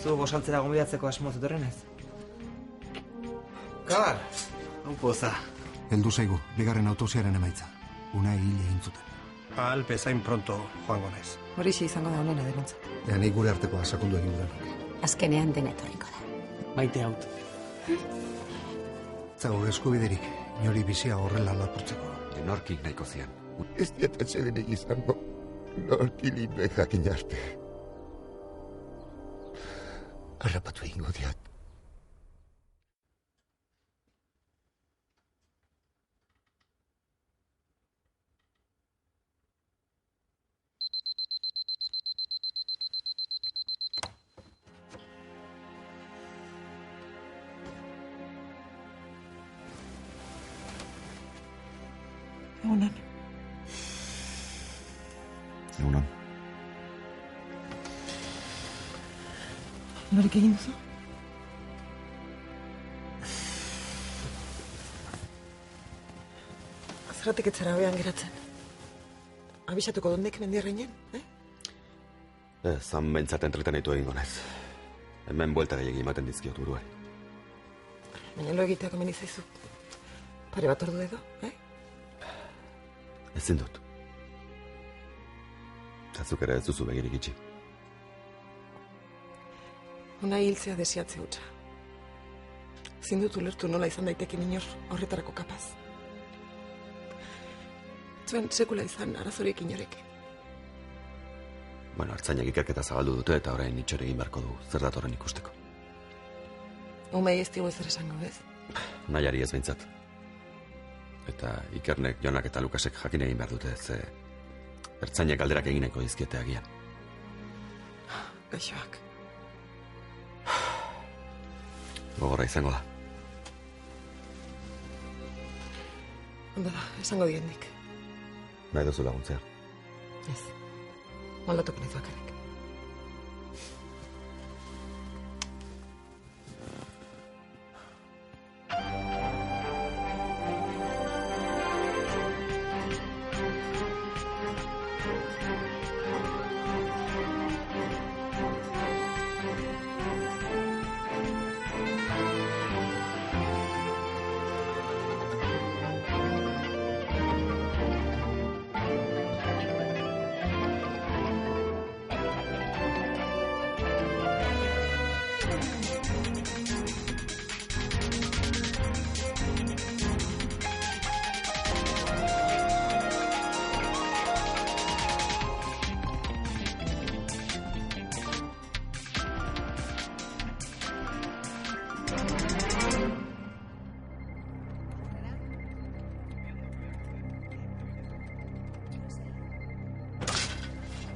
Zu gosaltzera gonbidatzeko asmoz etorren ez? Kabar, hau poza. Heldu zaigu, bigarren autosiaren emaitza. Unai hil egin zuten. Ahal bezain pronto joango naiz. Horixe izango da honena denuntza. Ea nik gure artekoa sakondu egin dudan. Azkenean dena etorriko da. Maite haut. Zago eskubiderik, inori bizia horrela lapurtzeko. Norkik nahiko zian. Ez diat atsedenik izango, norki linuen jakin arte. Harrapatu egingo diat. Egunon. Egunon. Norik egin duzu? Zerratik etzara behan geratzen. Abisatuko dondek mendiarrainen, Zan bentsat entretenitu egingo naiz. Hemen buelta gehiagi ematen dizkiot buruari. Baina lo egitea komeni zaizu. Pare bat ordu edo, Ezin dut. Zazuk ere ez duzu begirik itxi. Una hiltzea desiatze hutsa. Zin dut ulertu nola izan daiteken inor horretarako kapaz. Zuen sekula izan arazorik inorek. Bueno, hartzainak ikerketa zabaldu dute eta orain itxore egin beharko du zer datorren ikusteko. Umei ez digu ezer esango, ez? Nahiari ez behintzat. Eta Ikernek, Jonak eta Lukasek jakin egin behar dute, ze ertzainak galderak egineko dizkiete agian. Gaixoak. Gogorra izango da. Ondo da, esango diendik. Nahi duzu laguntzea. Ez. Moldatuko nahi bakarrik.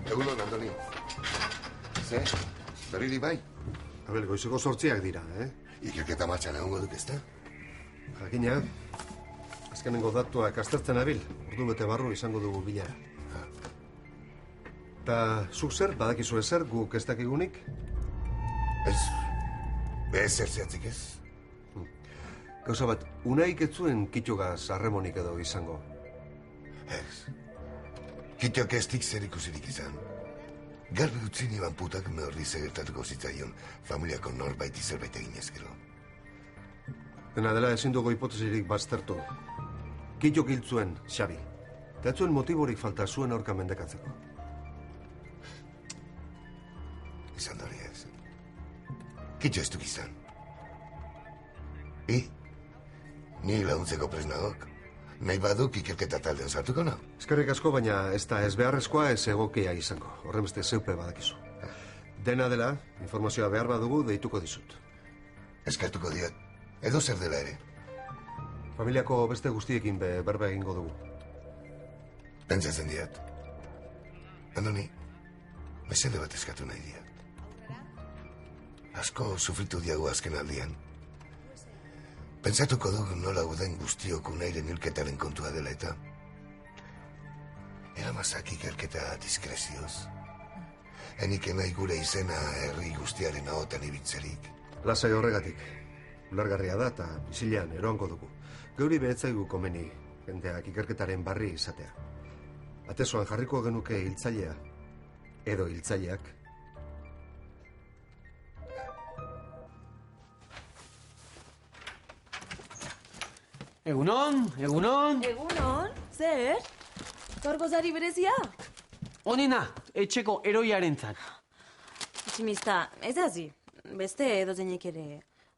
Egunon, Andoni. Ze? Berriri bai? Abel, goizeko 8 dira, Ikerketa martxan egongo duk ezta? Jakina, azkenengo datuak aztertzen abil, ordu bete barru izango dugu bilara. Eta zuk zer, badakizu ezer, guk ez dakigunik? Ez, zer zehatzik ez? Gauza bat, Unaik ez zuen kitxogaz harremonik edo izango. Ez. Kitxok ez dik zer ikusirik izan. Garbi utzi niban putak me horri segertatuko zitzaion familiako norbaiti zerbait egin ezkero. Dena dela ezin dugu hipotesirik baztertu. Kitxok hil zuen, Xabi. Eta ez zuen motiborik falta zuen aurka mendekatzeko. Izan dori ez. Kitxo ez duk izan. Ni laguntzeko presnagok. Nahi baduk ikerketa taldean sartuko na? Eskerrik asko, baina ez da ez beharrezkoa ez egokia izango. Horren beste zeupe badakizu. Dena dela, informazioa behar badugu deituko dizut. Eskertuko diot. Edo zer dela ere. Familiako beste guztiekin berba egingo dugu. Pentsatzen diat. Andoni, mesede bat eskatu nahi diat. Asko sufritu diagu azken aldian. Pentsatuko dugu nola uden guztiok Unairen hilketaren kontua dela eta eramazak ikerketa diskrezioz. Enik nahi gure izena herri guztiaren ahotan ibitzerik. Lasai horregatik. Ulargarria da eta bizilean eroango dugu. Geuri behetzaigu komeni, jendeak ikerketaren barri izatea. Atesoan jarriko genuke hiltzailea, edo hiltzaileak. Egunon. Egunon, zer? Gaur gozari berezia? Honena, etxeko eroiarentzat. Tximista, ez hazi. Beste edozeinek ere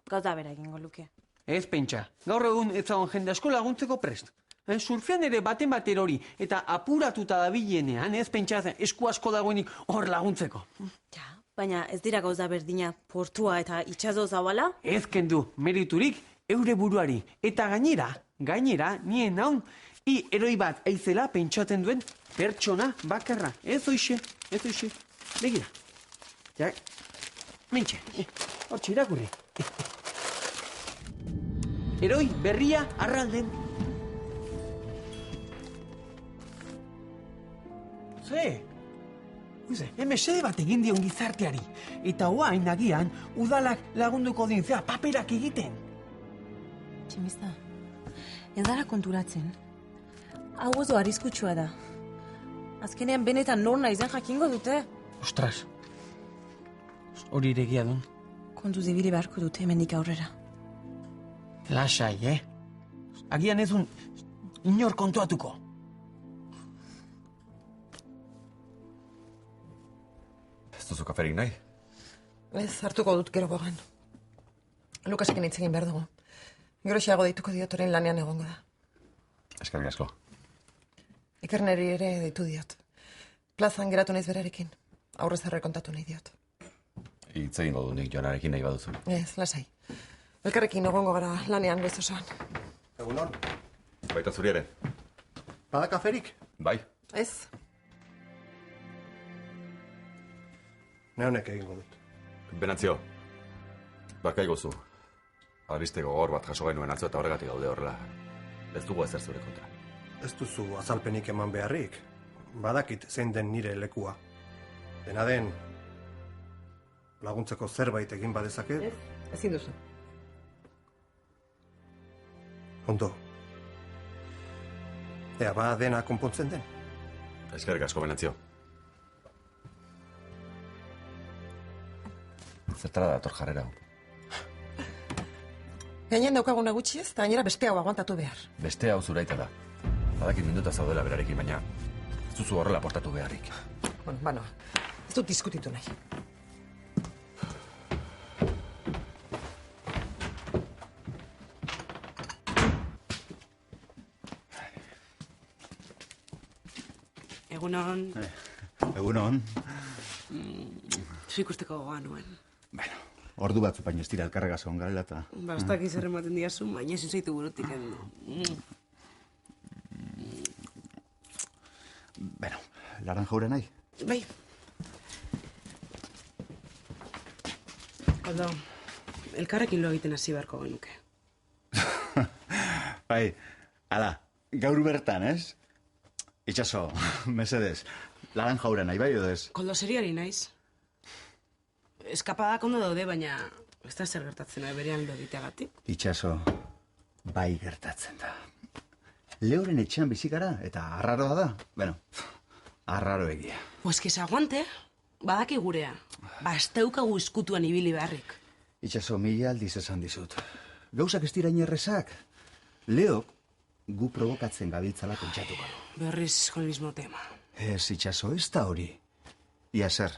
gauza bera egingo luke. Ez pentsa, gaur egun ez zagon jende asko laguntzeko prest. Surfean ere baten bat erori eta apuratuta dabilenean ez pentsa esku asko dagoenik hor laguntzeko. Ja, baina ez dira gauza berdina portua eta itxaso zabala? Ez kendu, meriturik eure buruari. Eta gainera, nien naun, eroi bat aizela pentsaten duen pertsona bakarra. Ez hoxe. Begira. Ja, mentxe, hortxe irakurri. Eroi berria arralden. Mesede bat egin dion gizarteari. Eta oain agian, udalak lagunduko dintzea paperak egiten. Tximista, ez dara konturatzen. Hau oso arriskutsua da. Azkenean benetan nor naizen jakingo dute. Ostras, hori iregia dun. Kontuz ibili beharko dute hemendik aurrera. Lasai, Agian ez un inor kontuatuko. Ez duzu kaferik nahi? Ez, hartuko dut gero gogan. Lukasekin hitz egin behar dugu. Gero xeago deituko diot orain lanean egongo da. Eskerrik asko. Ikerneri ere deitu diot. Plazan geratu naiz berarekin. Aurrez arre kontatu nahi diot. Hitz egingo du nik Jonarekin nahi baduzu. Ez, lasai. Elkarrekin egongo gara lanean goiz osoan. Egunon. Baita zuri ere. Bada kaferik? Bai. Ez. Neonek egingo dut. Benantzio. Barkai gozu. Albiste gogor bat jaso genuen atzo eta horregatik gaude horrela. Ez dugu ezer zure kontra. Ez duzu azalpenik eman beharrik. Badakit zein den nire lekua. Dena den, laguntzeko zerbait egin badezake. Ez, ezin duzu. Ondo. Ea, ba dena konpontzen den. Eskerrik asko, Benantzio. Zertara dator jarrera hau? Gainen daukaguna gutxi ez, eta gainera beste hau aguantatu behar. Beste hau zuraita da. Badakit minduta zaudela berarekin, baina ez duzu horrela portatu beharrik. Bueno, ez dut diskutitu nahi. Egunon. Egunon. Zu ikusteko gogoa nuen. Bueno, ordu batzu baino ez dira elkarrega zegoen garela eta... Bastak izan ematen diazu, baina ezin zaitu burutik endu. Bueno, laran jaure nahi? Bai. Aldo, elkarrekin lo egiten hasi beharko genuke. Bai, ala, gaur bertan, ez? Itxaso, mesedez, laran jaure nahi, bai edo ez? Koldo seriari naiz. Eskapadak ondo daude, baina ez da zer gertatzen berean lo egiteagatik. Itxaso, bai gertatzen da. Leoren etxean bizikara eta arraroa da. Bueno, arraro egia. Pues que se aguante, badaki gurea. Ba, ez daukagu izkutuan ibili beharrik. Itxaso, mila aldiz esan dizut. Gauzak ez dira inerrezak. Leok gu provokatzen gabiltzala pentsatuko. Berriz con el mismo tema. Ez, Itxaso, ez da hori. Ia zer,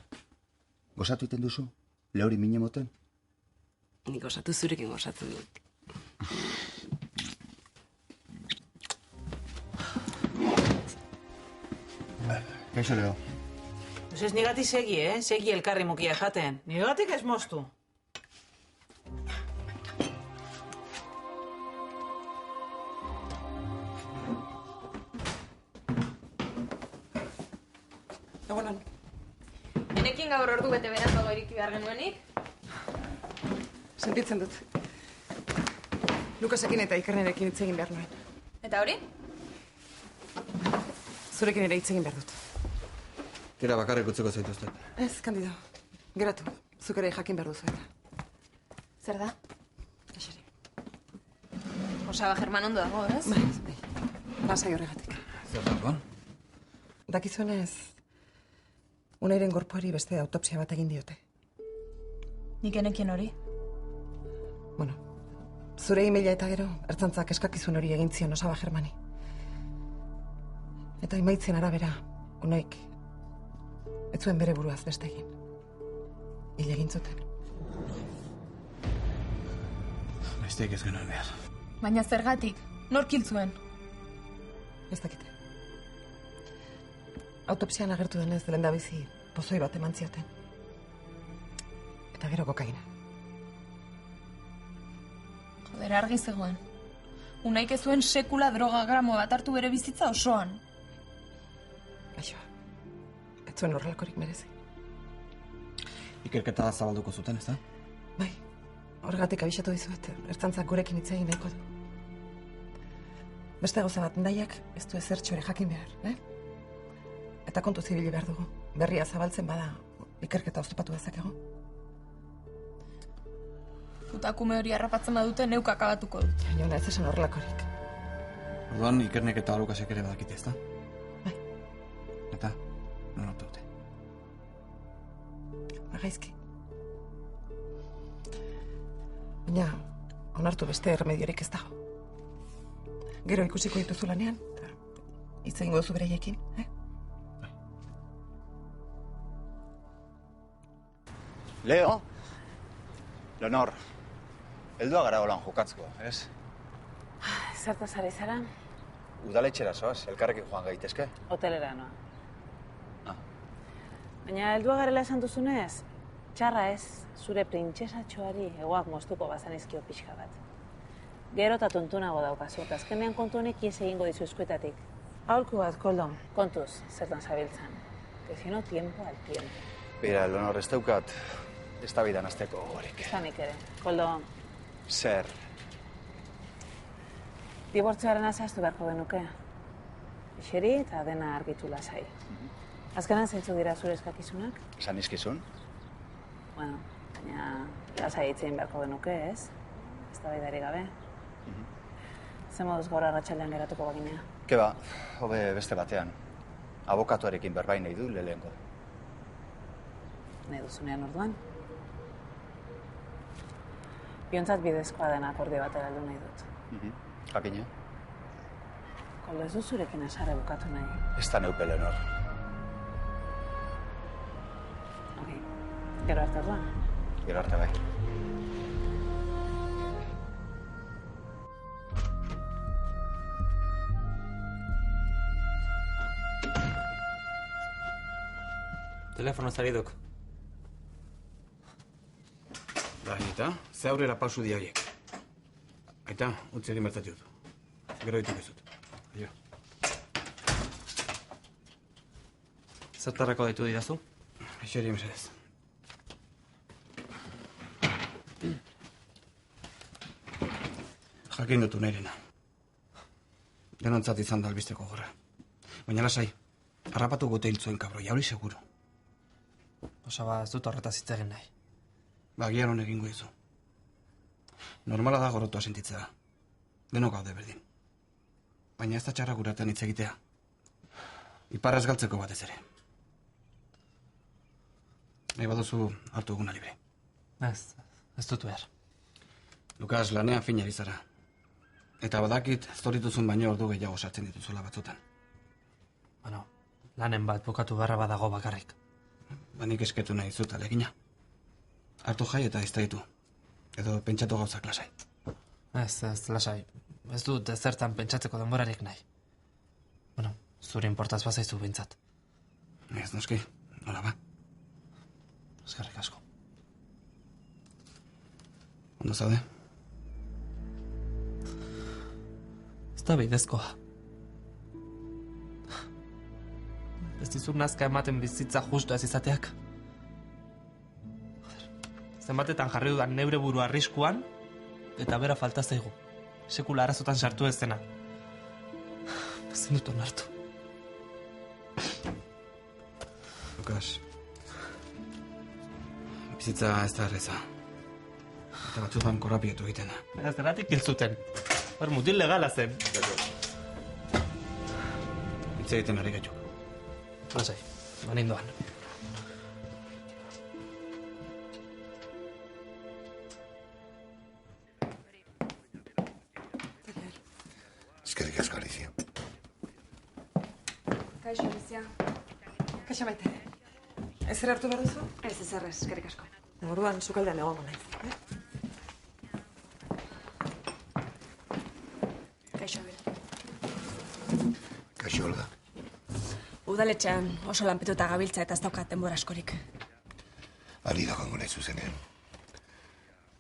gozatu iten duzu? Leori mine moten? Nik gozatu zurekin gozatzen dut. Kaixo, Leo. Ez nigatik segi, Segi elkarri mukia jaten. Nigatik ez moztu. Egunon. Enekin gaur ordu bete berantago iriki behar genuenik? Sentitzen dut. Lukasekin eta Ikernerekin hitz egin behar nuen. Eta hori? Zurekin ere hitz egin behar dut. Tira bakarrik utzeko zaituzte. Ez, Kandido. Geratu. Zuk ere jakin behar duzu eta. Zer da? Eseri. Osaba German ondo dago, ez? Bai. Lasai horregatik. Zer dagoan? Dakizuenez, Unairen gorpuari beste autopsia bat egin diote. Nik enekien hori? Bueno, zure emaila eta gero, ertzantzak eskakizun hori egin zion Osaba Germani. Eta emaitzen arabera, unoik, ez zuen bere buruaz beste egin. Hil egin zuten. Besteik ez genuen behar. Baina zergatik, nork hil zuen? Ez dakite. Autopsian agertu denez, lehendabizi pozoi bat eman zioten. Eta gero kokaina. Joder, argi zegoen. Unaik ez zuen sekula droga gramo bat hartu bere bizitza osoan. Gaixo, ez zuen horrelakorik merezi. Ikerketa zabalduko zuten, ez da? Bai, horregatik abisatu dizuet, ertzantzak gurekin hitz egin nahiko du. Beste gauza bat, nahiak ez du ezertxo ere jakin behar, Eta kontu zibili behar dugu. Berria zabaltzen bada, ikerketa oztopatu dezakegu. Putakume hori harrapatzen badute neuk akabatuko dut. Jona, ez esan horrelakorik. Orduan, Ikernek eta Lukasek ere badakite, ez da? Bai. Eta, non hartu dute? Gaizki. Baina, onartu beste erremediorik ez dago. Gero ikusiko dituzu lanean, eta hitz egingo duzu bereiekin, Leo, Leonor, heldua gara holan jokatzko, ez? Zertaz ari zara? Udaletxera zoaz, elkarrekin joan gaitezke. Hotelera noa. Baina heldua garela esan duzunez, txarra ez, zure printzesatxoari egoak moztuko bazanizkio pixka bat. Gero eta tontunago daukazu, eta azkenean kontu honek ies egingo dizu eskuetatik. Aholku bat, Koldo, kontuz, zertan zabiltzan. Que si no, tiempo al tiempo. Bira, Leonor, ez daukat, ez da bidan azteko gogorik. Zanik ere, Koldo, Zer? dibortzioaren azaztu beharko genuke. Ixeri eta dena argitu lasai. Azkenan zeitzu dira zure eskakizunak? Esan izkizun? Bueno, baina lasai hitzein beharko genuke, ez? Ez da baidari gabe. Ze moduz gaur arratsaldean geratuko baginea? Keba, hobe beste batean. Abokatuarekin berbain nahi du lehengo. Nahi duzunean orduan? Biontzat bidezkoa den akordio batera heldu nahi dut. Jakina? Koldo, ez du zurekin asarre bukatu nahi. Ez da neupe, Leonor. Ok, gero arte orduan. Gero arte bai. Telefono zari duk. Bai, eta, ze aurrera pausu di horiek. Aita, utzi egin bertati dut. Gero dituk ez dut. Aio. Zertarrako ditu didazu? Eixeri mesedez. Jakin dutu nahirena. Denontzat izan da albisteko gorra. Baina lasai, harrapatu gote hiltzuen kabroia, hori seguru. Osaba, ez dut horretaz hitz egin nahi. Bagian honek egingo dizu. Normala da gorotua sentitzea. Denok gaude berdin. Baina ez da txarra guratan hitz egitea. Iparraz galtzeko batez ere. Nahi baduzu hartu eguna libre. Ez dut behar. Lukas, lanean fina bizara. Eta badakit, ez dituzun baino ordu gehiago sartzen dituzuela batzutan. Bueno, lanen bat bukatu beharra badago bakarrik. Banik esketu nahi zut alegina. Hartu jai eta iztaitu. Edo pentsatu gauzak lasai. Ez, lasai. Ez dut ezertan pentsatzeko denborarik nahi. Bueno, zure inportaz bazaizu bintzat. Ez noski, nola ba? Eskerrik asko. Ondo zaude? Ez da bidezkoa. Ez dizur nazka ematen bizitza justu ez izateak. Zenbatetan jarri dudan neure buru arriskuan, eta bera falta zaigu. Sekula arazotan sartu ez dena. Ezin dut onartu. Lukas, bizitza ez da erreza. Eta batzutan korrapietu egiten da. Ez zeratik hil zuten. Hor mutil legala zen. Hitz egiten ari gaituk. Lasai, banindoan. Eskerrik asko, Alicia. Kaixo, Alicia. Kaixo, Maite. Ezer hartu behar duzu? Ez, eskerrik asko. Orduan, sukaldean egongo naiz. Kaixo, Abel. Kaixo, Olga. Udaletxean oso lanpetuta gabiltza eta ez daukat denbora askorik. Ari da joango nahi zuzenean.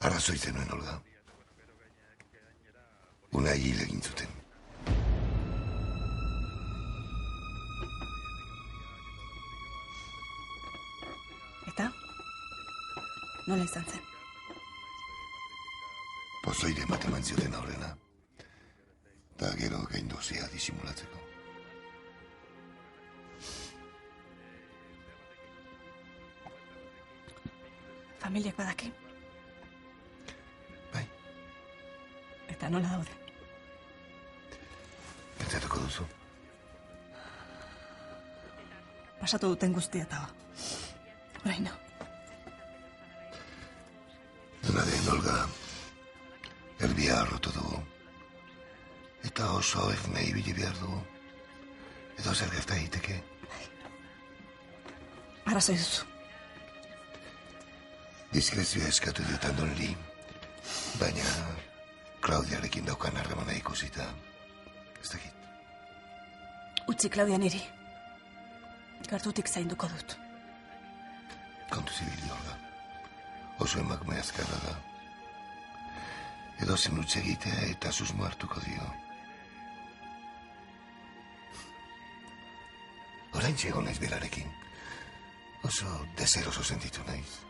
Arrazoi zenuen, Olga. Unai hil egin zuten. Eta? Nola izan zen? Pozoide bat eman zioten aurrena. Da gero gaindozia disimulatzeko. Familiak badaki? Bai. Eta nola daude? Pentsatuko duzu. Pasatu duten guztia eta oraino. Dena den, Olga, erbia arrotu dugu. Eta oso nahi ibili behar dugu. Edo zer gerta egiteke. Arrazoi duzu. Diskrezioa eskatu diot Andoneri, baina Klaudiarekin daukan harremana ikusita. Ez dakit. Utzi Klaudia niri. Gertutik zainduko dut. Kontu zibili, Olga. Oso emakume azkarra da. Edo zen utz egitea eta susmo hartuko dio. Orain txego naiz berarekin. Oso deseroso sentitu naiz.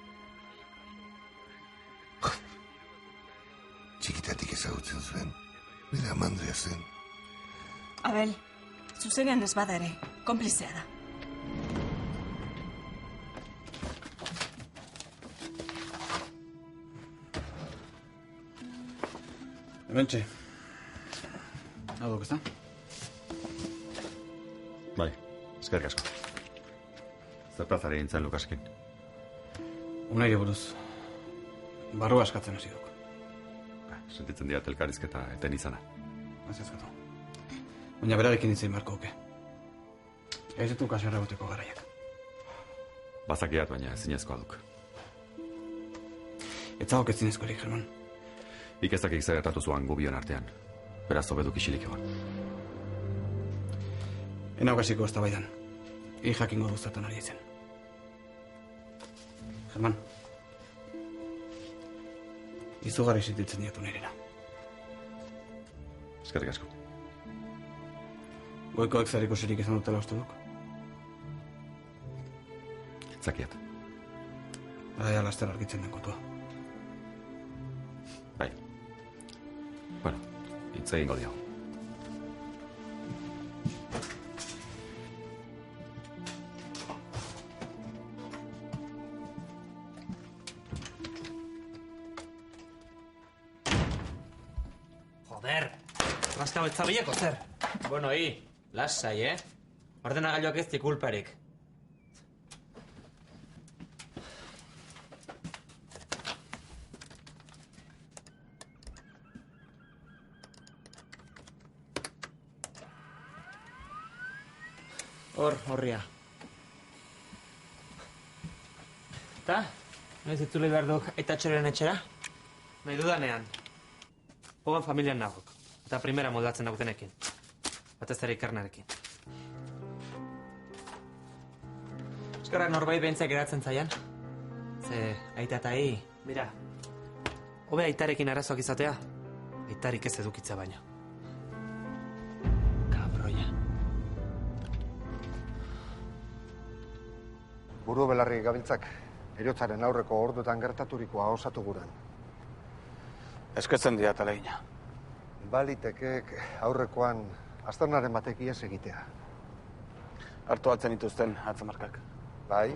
Txikitatik ezagutzen zuen. Nire amandrea zen. Abel, zuzenean ez bada ere, konplizea da. Hementxe. Hau duk, ezta? Bai, eskerrik asko. Zer plazare egin zen Lukaskin? Unaire buruz. Barru askatzen hasi duk. Sentitzen dira elkarrizketa eten izana. Ez ezkatu. Baina berarekin itzein beharko duke. Ez ditu kaserra goteko garaiak. Bazakiat, baina ezinezkoa duk. Ez zagok ezinezkorik, German. Ikezakik zer gertatu zuan gubion artean. Beraz obeduk isilik egon. Enaukasiko ez da baidan. Jakingo duzatan ari zen. German. Izugarri sentitzen diatu nirena. Eskerrik asko. Goikoek zer ikusirik izan dutela uste duk? Zakiat. Badaia laster argitzen den kontua. Bai. Bueno, hitz egingo dio. Joder, raskau ez zabileko zer? Bueno, lasai, Ordenagailuak ez kulparik. Horria. Eta, noiz itzuli behar duk aitatxoren etxera? Nahi dudanean. Hogan familian nagok. Eta primera moldatzen nautenekin. Batez ere Ikernarekin. Eskerrak norbait behintzak geratzen zaian. Ze, aita eta mira. Hobe aitarekin arazoak izatea, aitarik ez edukitza baino. Kabroia. Buru belarri gabiltzak, heriotzaren aurreko orduetan gertaturikoa osatu guran. Esketzen diat alegina. Balitekek aurrekoan aztarnaren batek ies egitea. Hartu atzen dituzten atzamarkak. Bai,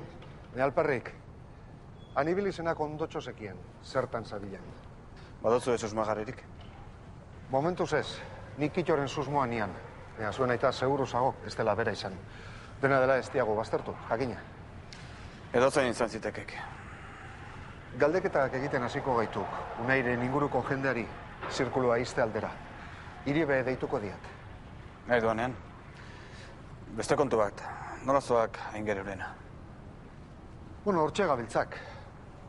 ne alperrik. Anibilizenak ondotxo zekien, zertan zabilen. Badozu ez susmagarerik? Momentuz ez, nik itoren susmoa nian. Ea, zuen aita seguruzago ez dela bera izan. Dena dela ez diago baztertu, jakina. Edozein izan zitekek. Galdeketak egiten hasiko gaituk, Unairen inguruko jendeari, zirkulua izte aldera. Iribe deituko diat. Nahi duanean. Beste kontu bat, nolazoak aingeru eurena? Bueno, hortxe gabiltzak.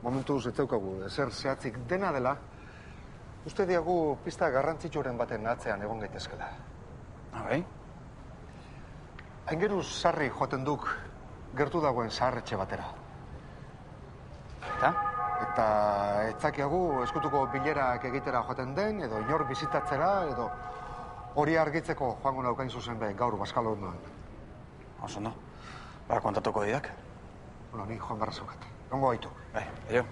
Momentuz ez daukagu, ezer zehatzik dena dela, uste diagu pista garrantzitsuren baten atzean egon gaitezkela. Bai? Aingeruz sarri joaten duk gertu dagoen zaharretxe batera. Eta? Eta etzakiagu eskutuko bilerak egitera joaten den, edo inor bizitatzera, edo hori argitzeko joango naukain zuzen be gaur Baskalo ondoan. Oso no. Ba, kontatuko didak? Bueno, ni joan barra zaukat. Ongo gaitu. Bai, aio.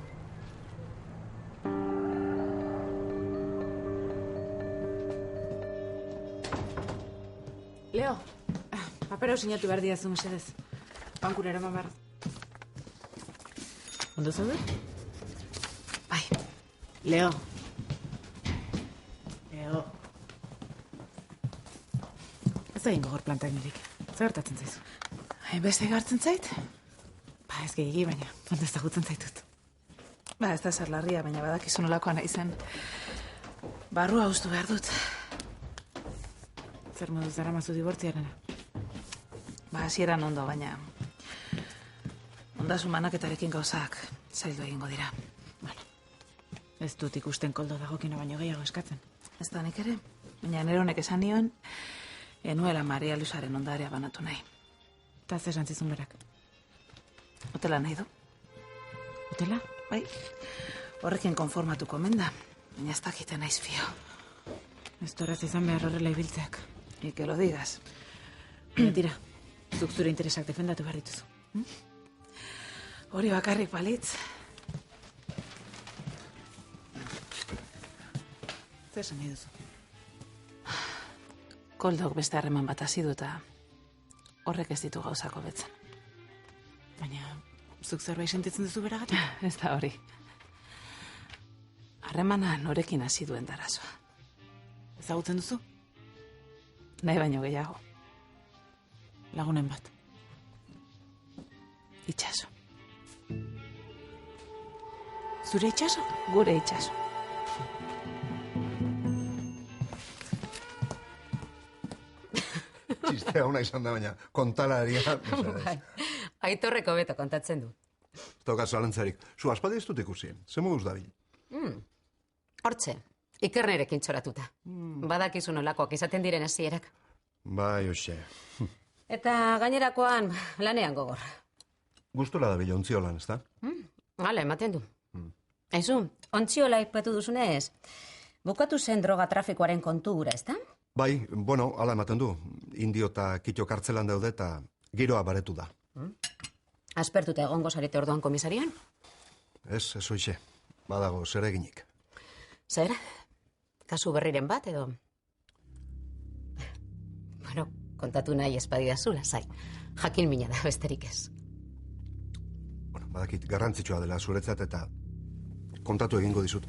Leo, papero sinatu behar diazu, mesedez. Bankura eraman behar. Ondo zaude? Bai. Leo. Leo. Ez da gogor plantak nirik. Zer gertatzen zaizu? Hainbeste gartzen zait? Ba, ez gehiagi, baina ondo ezagutzen zaitut. Ba, ez da zer larria, baina badakizu nolakoa nahi zen. Barrua ustu behar dut. Zer moduz daramazu dibortziarena? Ba, hasieran ondo, baina ondasun banaketarekin gauzak zaildu egingo dira. Bueno, ez dut ikusten koldo dagokina baino gehiago eskatzen. Ez da nik ere, baina neronek esan nion, enuela Maria Luzaren ondarea banatu nahi. Eta zer zantzizun berak? Hotela nahi du. Hotela? Bai, horrekin konformatuko menda, baina ez dakiten naiz fio. Ez torraz izan behar horrela ibiltzeak. Y que lo digas. Baina tira, zuk zure interesak defendatu behar dituzu. Hori bakarrik balitz. Zer esan nahi duzu? Koldok beste harreman bat hasi du eta horrek ez ditu gauzako betzen. Baina, zuk zerbait sentitzen duzu beragatik? Ez da hori. Harremana norekin hasi duen darazoa. Ezagutzen duzu? Nahi baino gehiago. Lagunen bat. Itxaso. Zure itxaso? Gure itxaso. Txistea ona izan da, baina kontalaria... Bai, Aitorreko beto kontatzen du. Toka zalantzarik. Zu aspaldi ez dut ikusi. Ze moduz dabil? Hortxe, Ikernerekin txoratuta. Badakizu nolakoak izaten diren hasierak. Bai, hoxe. Eta gainerakoan lanean gogor. Gustora da bila ontziolan, ez da? Hala, ematen du. Aizu, ontziola ipatu duzunez, bukatu zen droga trafikoaren kontura, ez da? Bai, bueno, hala ematen du. Indio eta Kito kartzelan daude eta giroa baretu da. Aspertuta egongo zarete orduan komisarian? Ez hoxe. Badago, zer eginik. Zer? Kasu berriren bat edo? Bueno, kontatu nahi espadidazu, lasai. Jakin mina da, besterik ez. Bueno, badakit garrantzitsua dela zuretzat eta kontatu egingo dizut.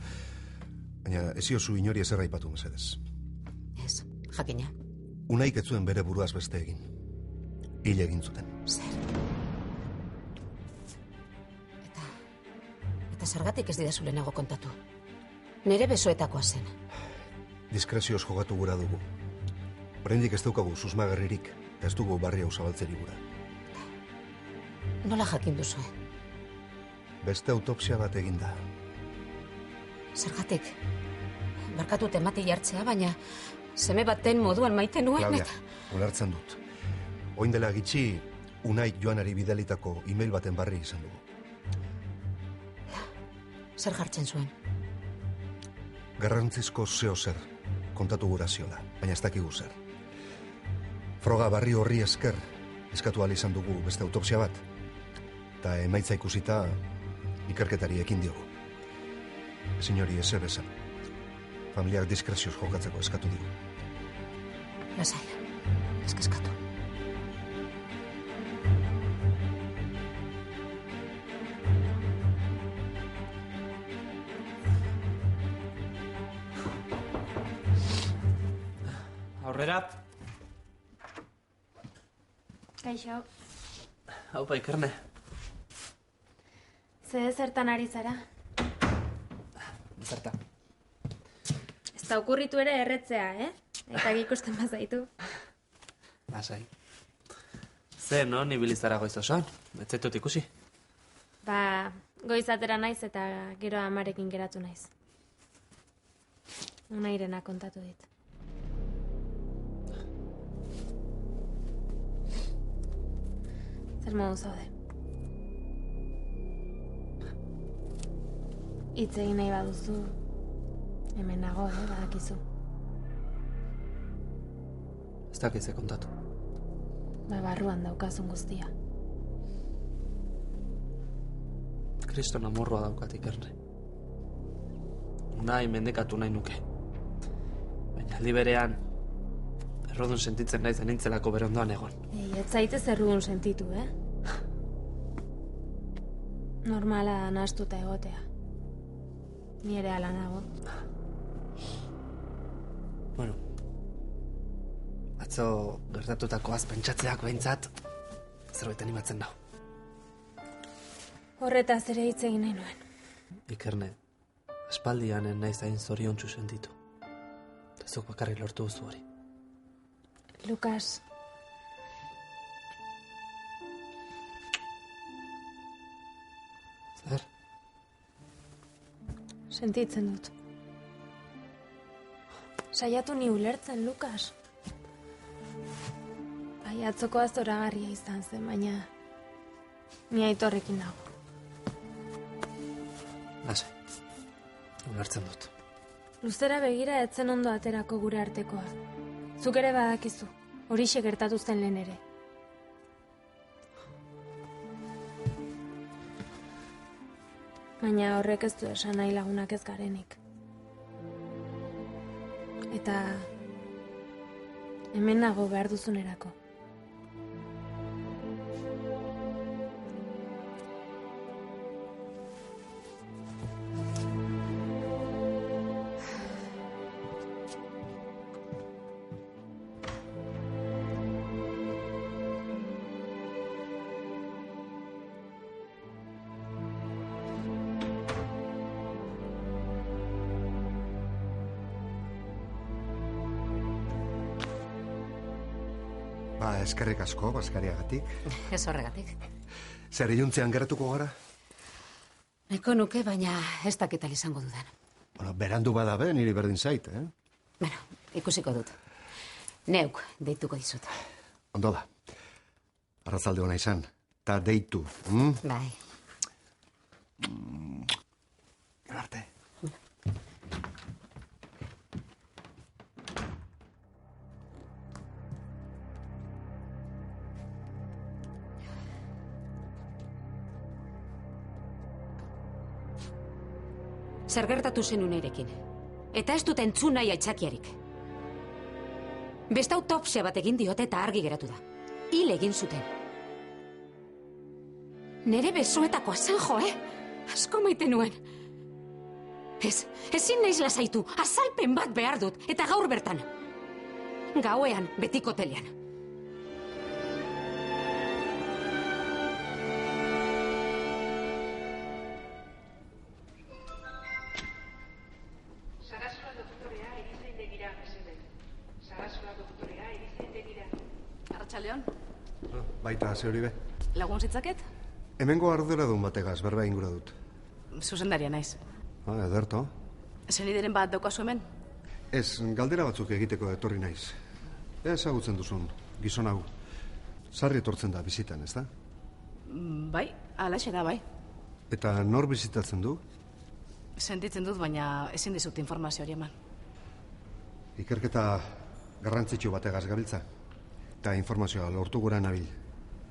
Baina eziozu inori ezer aipatu mesedez. Ez, jakina. Unaik ez zuen bere buruaz beste egin. Hil egin zuten. Zer? Eta zergatik ez didazu lehenago kontatu? Nere besoetakoa zen. Diskrezioz jogatu gura dugu. Oraindik ez daukagu susmagarririk, ez dugu barri hau zabaltzeri gura. Nola jakin duzu? Beste autopsia bat eginda. Zergatik? Barkatu temati jartzea, baina seme baten moduan maite nuen. Claudia, ulertzen dut. Oin dela gitxi, Unaik Joanari bidalitako email baten barri izan dugu. Zer jartzen zuen? Garrantzizko zeo zer, kontatu gura ziola, baina ez dakigu zer. Froga barri horri esker, eskatu ahal izan dugu beste autopsia bat, eta emaitza ikusita ikerketari ekin diogu. Signori ezer esan. Familiak diskrezioz jokatzeko eskatu digu. Lasai, eskatu. Aurrera. Kaixo. Haupa, Ikerne. Zertan ari zara? Zerta. Ez da okurritu ere erretzea, Eta ikusten bazaitu. Lasai. Zer, no, nibilizara goiz osoan? Etzetut ikusi. Ba, goiz atera naiz eta gero amarekin geratu naiz. Unairena kontatu dit. Zer modu zaude? Hitz egin nahi baduzu, hemen nago, badakizu. Ez dakitze kontatu. Ba, barruan daukazun guztia. Kriston amorroa daukat Ikerne. Nahi mendekatu nahi nuke. Baina aldi berean, errodun sentitzen naiz nintzelako bere ondoan egon. Ez zaitez errudun sentitu, Normala da nahastuta egotea. Ni ere ala nago. Bueno, atzo gertatutakoaz pentsatzeak behintzat, zerbait animatzen nau. Horretaz ere hitz egin nahi nuen. Ikerne, espaldian naiz hain zoriontsu sentitu. Ezok bakarrik lortu duzu hori. Lukas. Zer? Sentitzen dut. Saiatu ni ulertzen, Lukas. Bai, atzokoa zoragarria izan zen, baina ni Aitorrekin nago. Lase, ulertzen dut. Luzera begira etzen ondo aterako gure artekoa. Zuk ere badakizu, horixe gertatu zen lehen ere. Baina horrek ez du esan nahi lagunak ez garenik. Eta hemen nago behar duzunerako. Ba, eskerrik asko, baskariagatik. Ez horregatik. Zer iluntzean geratuko gara? Nahiko nuke, baina ez dakital izango dudan. Bueno, berandu badabe, niri berdin zait, Bueno, ikusiko dut. Neuk, deituko dizut. Ondo da. Arrazalde hona izan. Ta deitu. Bai. Gero arte. Zer gertatu zen unerekin. Eta ez dut entzun nahi aitzakiarik. Beste autopsia bat egin diote eta argi geratu da. Hil egin zuten. Nere besoetakoa zen jo, Asko maite nuen. Ezin naiz lasaitu. Azalpen bat behar dut. Eta gaur bertan. Gauean, betiko telean. Arratsaldeon. Baita, ze hori be. Lagun zitzaket? Hemengo arduradun bategaz, berba ingura dut. Zuzendaria naiz. Ederto. Zenideren bat daukazu hemen? Ez, galdera batzuk egiteko etorri naiz. Ezagutzen duzun, gizon hau. Sarri etortzen da bizitan, ez da? Bai, alaxe da, bai. Eta nor bizitatzen du? Sentitzen dut, baina ezin dizut informazio hori eman. Ikerketa garrantzitsu bategaz gabiltza. Eta informazioa lortu gura nabil.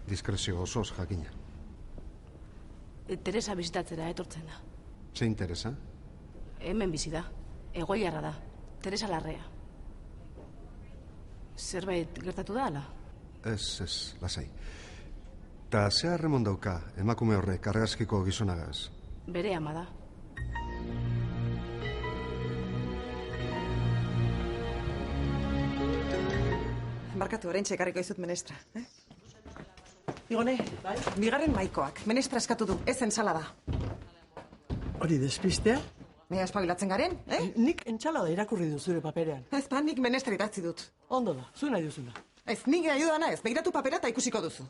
Diskrezio osoz jakina. Teresa bizitatzera etortzen da. Zein Teresa? Hemen bizi da. Egoiarra da. Teresa Larrea. Zerbait gertatu da, ala? Ez, lasai. Ta ze harremon dauka emakume horrek argazkiko gizonagaz? Bere ama da. Barkatu, orain txekarriko izut menestra, Igone, bigarren maikoak, menestra eskatu du, ez entsalada. Hori despistea? Nea espabilatzen garen, Nik entsalada irakurri du zure paperean. Ez nik menestra idatzi dut. Ondo da, zu nahi duzuna. Ez, nik gai dudana ez, begiratu papera eta ikusiko duzu.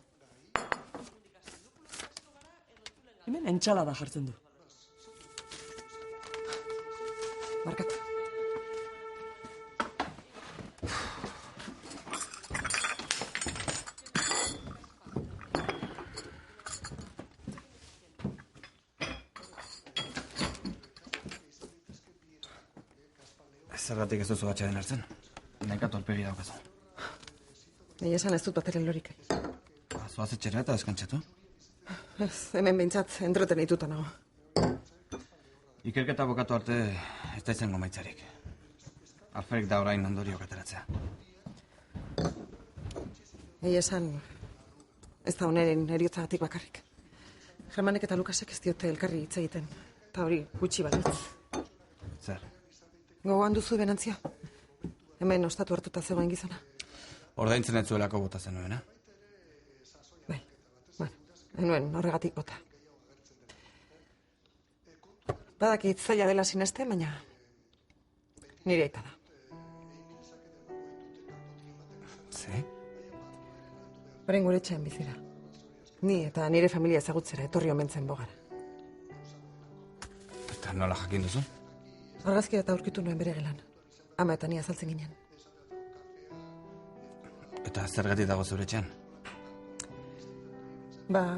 Hemen entxalada jartzen du. Markatu. Zergatik ez duzu atxeden hartzen. Naika torpegi daukazu. Nahi esan ez dut bateren lorik. Zoaz etxera eta deskantzatu. Ez, hemen behintzat entreten dituta nago. Ikerketa bokatu arte ez da izango maitzarik. Alferik da orain ondoriok ateratzea. Nahi esan ez da oneren eriotzagatik bakarrik. Germanek eta Lukasek ez diote elkarri hitz egiten. Eta hori gutxi balitz. Zer? Gogoan duzu benantzia? Hemen ostatu hartuta zegoen gizona. Ordaintzen ez zuelako bota zenuena. Bai, enuen horregatik bota. Badakit zaila dela sineste, baina nire aita da. Ze? Horen gure etxean bizira. Ni eta nire familia ezagutzera etorri omentzen bogara. Eta nola jakin duzu? Argazkia eta aurkitu nuen bere gelan. Ama eta ni azaltzen ginen. Eta zergatik dago zure etxean?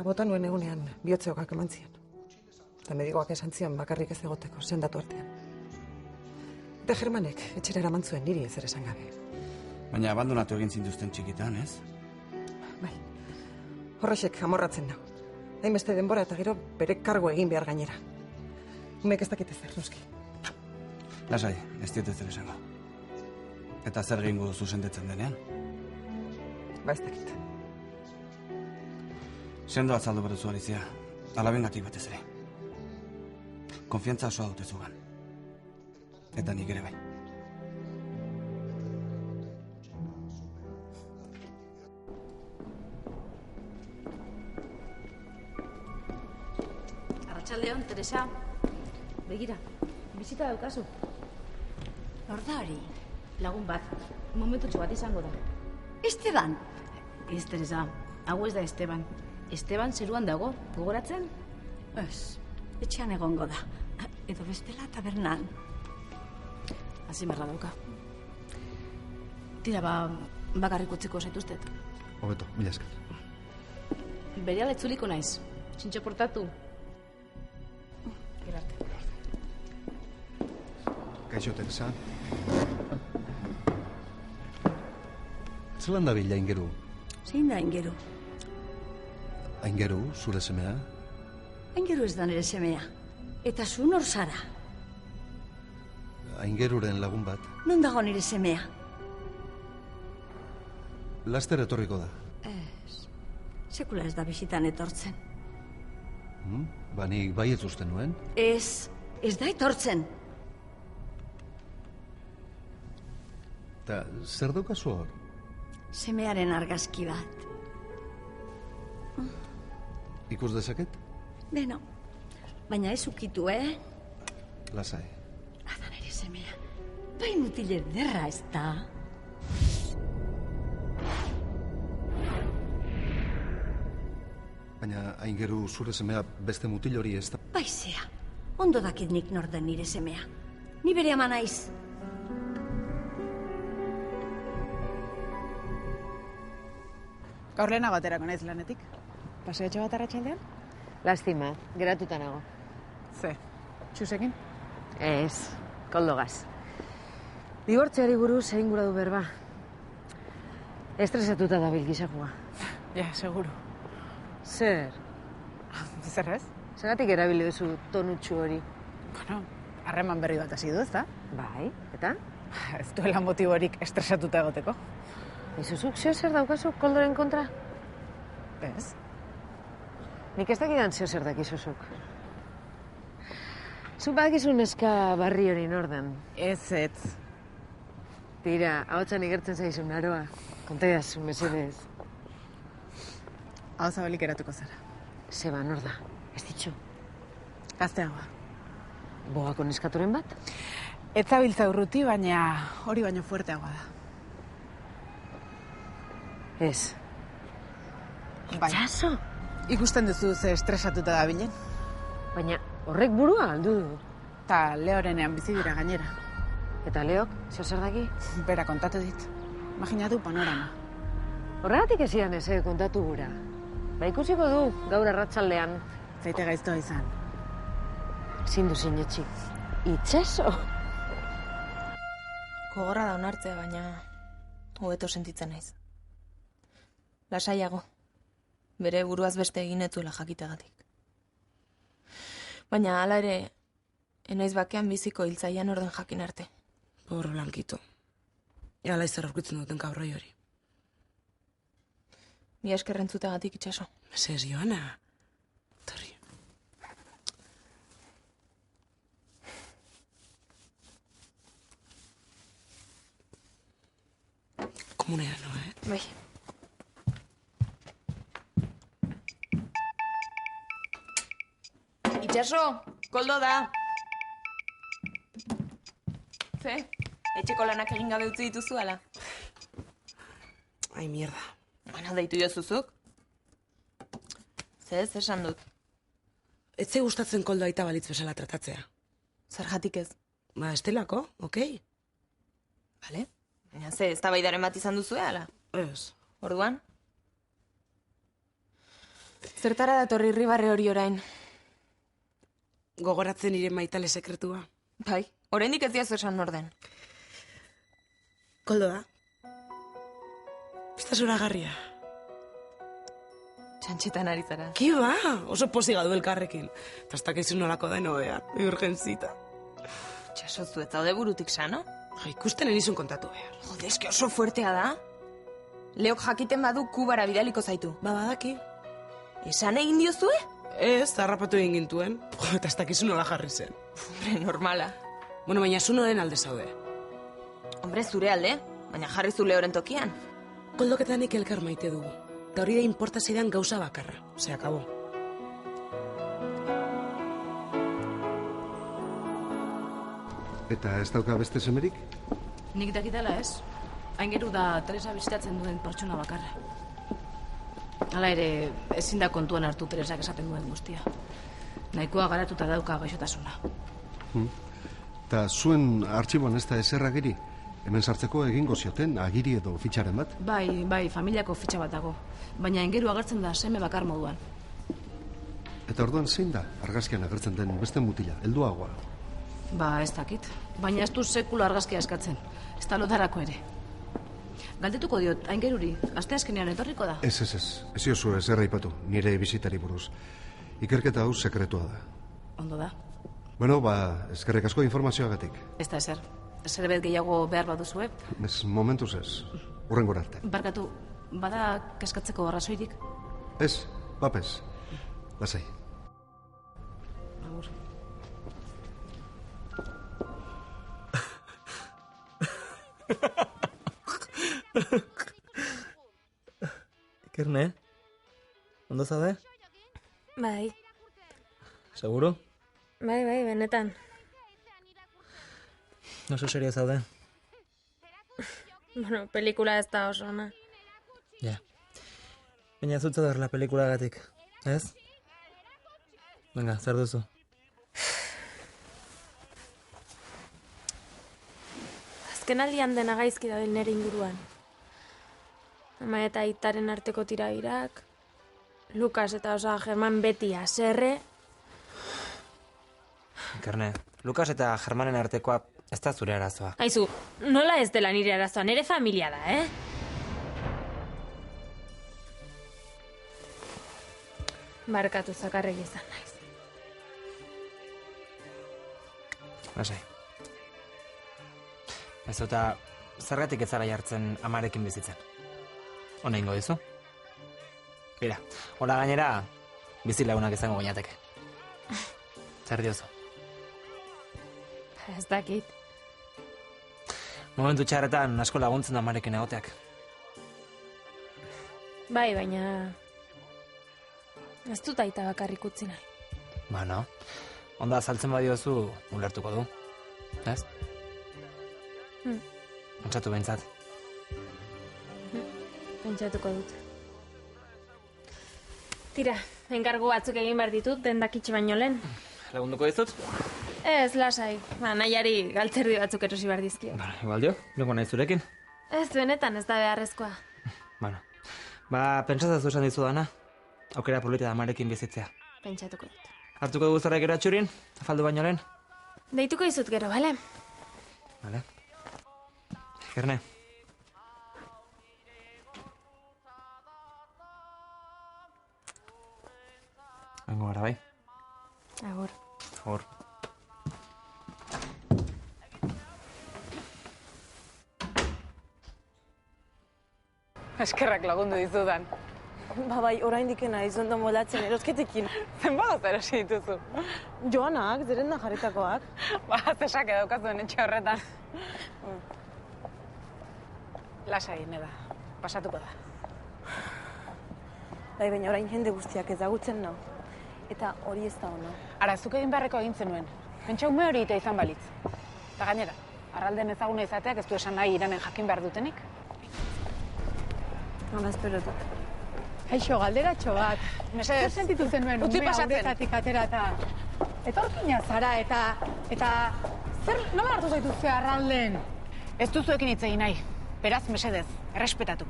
Bota nuen egunean bihotzeokak eman zion. Eta medikoak esan zion bakarrik ez egoteko sendatu artean. Eta Germanek etxera eraman zuen niri ezer esan gabe. Baina abandonatu egin zintuzten txikitan, ez? Bai, horrexek amorratzen nau. Hainbeste denbora eta gero bere kargo egin behar gainera. Umek ez dakite zer, noski. Lasai, ez diet ez zer esango. Eta zer egingo duzu sendetzen denean? Ba ez dakit. Sendo atzaldu beruzu Alizia, alabengatik batez ere. Konfiantza osoa dute zugan. Eta nik ere bai. Arratsaldeon, Teresa. Begira, bizita daukazu. Nor da hori? Lagun bat, momentutxo bat izango da. Esteban? Ez, Teresa, hau ez da Esteban. Esteban zeruan dago, gogoratzen? Ez, etxean egongo da. Edo bestela tabernan. Azimarra dauka. Tira, bakarrik utziko zaituztet. Hobeto, mila esker. Bereala etzuliko naiz. Txintxo portatu. Gerarte. Kaixo, Teresa. Zelan da bila Aingeru? Zein da Aingeru? Aingeru, zure semea? Aingeru ez da nire semea. Eta zu nor zara? Aingeruren lagun bat. Non dago nire semea? Laster etorriko da. Ez. Sekula ez da bisitan etortzen. Ba, nik bai ez usten nuen. Ez da etortzen. Eta zer daukazu hor? Semearen argazki bat. Ikus dezaket? Beno, baina ez ukitu, Lasai. Ada nire semea. Bai mutil ederra ez da. Baina Aingeru zure semea beste mutil hori ez da. Baizea, ondo dakit nik nor den nire semea. Ni bere ama naiz. Gaur lehenago aterako naiz lanetik. Paseotxo bat arratsaldean? Lastima, geratuta nago. Ze, txusekin? Ez, koldogaz. Dibortzeari buruz egin gura du berba. Estresatuta dabil gizakua. Ja, seguru. Zer? Zer ez? Zergatik erabili duzu tonutxu hori? Bueno, harreman berri bat hasi du, ezta? Bai, eta? Ez duela motiborik estresatuta egoteko. Izuzuk zer daukazu koldoren kontra? Ez. Nik ez dakidan zer dakizuzuk. Zuk badakizu neska barri hori norden. Ez. Tira, ahotsan igertzen zaizun aroa. Kontaidazu, mesedez. Hau zabalik eratuko zara. Zeba, nor da? Ez ditxu. Gazteagoa. Bogako neskatoren bat? Ez zabiltza urruti, baina hori baino fuerteagoa da. Ez. Itxaso? Ikusten duzu ze estresatuta da bilen. Baina horrek burua aldu du. Ta Leorenean bizi dira gainera. Eta Leok, zer daki? Bera kontatu dit. Imaginatu panorama. Horregatik ezian ez kontatu gura. Ba ikusiko du gaur arratsaldean. Zaite gaiztoa izan. Ezin du sinetxi. Itxaso? Gogorra da onartzea, baina hobeto sentitzen naiz. Lasaiago. Bere buruaz beste egin etuela jakitegatik. Baina hala ere, enaiz bakean biziko hiltzaian orden jakin arte. Por Blankito. Hala izar aurkitzen duten kabroi hori. Mi esker entzutagatik itxaso. Mesedez, Joana. Torri. Komunea, no, Bai. Itxaso, koldo da. Ze, etxeko lanak egin gabe utzi dituzu ala? Ai, mierda. Baina deitu jozuzuk? Ze ez esan dut. Ez ze gustatzen koldo aita balitz bezala tratatzea. Zergatik ez? Ba, estelako, okei? Bale? Baina ze, ez da baidaren bat izan duzu ala? Ez. Orduan? Zertara datorri irribarre hori orain? Gogoratzen nire maitale sekretua. Bai, oraindik ez diazu esan orden. Koldo da. Ez da zoragarria. Txantxetan ari zara. Ki ba, oso posiga du elkarrekin. Eta ez dakizu nolako da noean, urgentzita. Txasozu ez zaude burutik sano? Ikusten enizun kontatu behar. Jode, eske oso fuertea da. Leok jakiten badu Kubara bidaliko zaitu. Ba, badaki. Esan egin diozue? Ez, harrapatu egin gintuen. Eta ez dakizu nola jarri zen. Hombre, normala. Bueno, baina zu noren alde zaude. Hombre, zure alde, baina jarri zu Leoren tokian. Koldoketan elkar maite dugu. Eta hori da inporta zaidan gauza bakarra. Se akabo. Eta ez dauka beste semerik? Nik dakitala ez. Aingeru da Teresa bisitatzen duen pertsona bakarra. Hala ere, ezin da kontuan hartu Teresak esaten duen guztia. Nahikoa garatuta dauka gaixotasuna. Eta zuen artxiboan ez da ezer agiri? Hemen sartzeko egingo zioten, agiri edo fitxaren bat? Bai, familiako fitxa bat dago. Baina aingeru agertzen da seme bakar moduan. Eta orduan zein da argazkian agertzen den beste mutila, helduagoa? Ba, ez dakit. Baina ez du sekula argazkia eskatzen. Ez da lotarako ere. Galdetuko diot, aingeruri, asteazkenean etorriko da? Ez. Ez jozu ez erraipatu, nire bizitari buruz. Ikerketa hau sekretua da. Ondo da. Bueno, eskerrik asko informazioagatik. Ez da ezer. Zerbait gehiago behar baduzue? Ez, momentuz ez. Hurrengora arte. Barkatu, bada kaskatzeko arrazoirik? Ez, bapez. Lasai. Agur. Ikerne, ondo zaude? Bai, Seguro? bai, benetan. Oso serio zaude? Bueno, pelikula ez da oso ona. Ja. Baina zutza darla pelikulagatik, ez? Venga, zer duzu? Azkenaldian dena gaizki dabil nire inguruan. Ama eta aitaren arteko tirabirak, Lukas eta Osa German beti haserre. Ikerne, Lukas eta Germanen artekoa ez da zure arazoa. Aizu, nola ez dela nire arazoa, nire familia da, Barkatu zakarregi izan naiz. Lasai. Ez eta zergatik ez zara jartzen amarekin bizitzen. Hona ingo dizu? Bira, hona gainera bizi lagunak izango gainateke. Zer diozu? Ez dakit. Momentu txarretan asko laguntzen da amarekin egoteak. Bai, baina ez dut aita bakarrik utzi nahi. Ba, no? Onda azaltzen badiozu ulertuko du. Ez? Hmm. Pentsatu behintzat. Pentsatuko dut. Tira, enkargu batzuk egin behar ditut, dendakitxe baino lehen. Lagunduko dizut? Ez, lasai. Nahiari galtzerdi batzuk erosi behar dizkio. Igual dio, jongo nahi zurekin. Ez, benetan ez da beharrezkoa. Bueno, pentsatzazu esan dizu dana. Aukera polita da amarekin bizitzea. Pentsatuko dut. Hartuko dugu zara gero atxurin, afaldu baino lehen. Deituko dizut gero, bale? Bale. Ikerne. Vengo gara, bai? Agur. Agur. Eskerrak lagundu dizudan. Bai, oraindik naiz ondo molatzen erosketekin. Zenbat erosi dituzu? Joanak, zerrenda jarritakoak. Zesak edukazuen etxe horretan. Lasai, neda. Pasatuko da. Bai, baina orain jende guztiak ezagutzen nau. Eta hori ez da ona. Ara, zuk egin beharreko egin zenuen. Pentsa ume hori ita izan balitz. Eta gainera, arralden ezaguna izateak ez du esan nahi Iranen jakin behar dutenik. Nola espero dut. Aixo, galderatxo bat. Zer sentitu zenuen Utzi umea pasatzen. horretatik atera eta... Etorkina zara eta... Zer nola hartu zaituzte arralden? Ez duzuekin hitz egin nahi. Beraz, mesedez, errespetatu.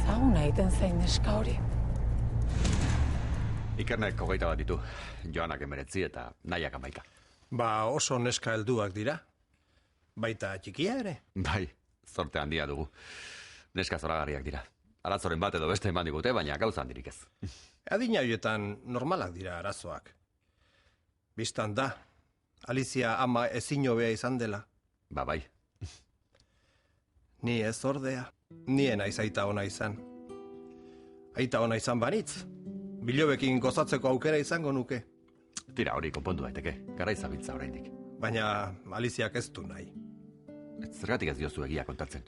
Zaguna egiten zain neska hori. Ikernek 21 ditu. Joanak 19 eta Nahiak 11. Ba, oso neska helduak dira. Baita txikia ere? Bai, zorte handia dugu. Neska zoragarriak dira. Arazoren bat edo beste eman digute, baina gauza handirik ez. Adina hoietan normalak dira arazoak. Bistan da, Alicia ama ezin hobea izan dela. Ba, bai. Ni ez ordea, nien naiz aita ona izan. Aita ona izan banitz, bilobekin gozatzeko aukera izango nuke. Tira, hori konpondu daiteke, garai zabiltza oraindik. Baina Aliziak ez du nahi. Zergatik ez diozu egia kontatzen.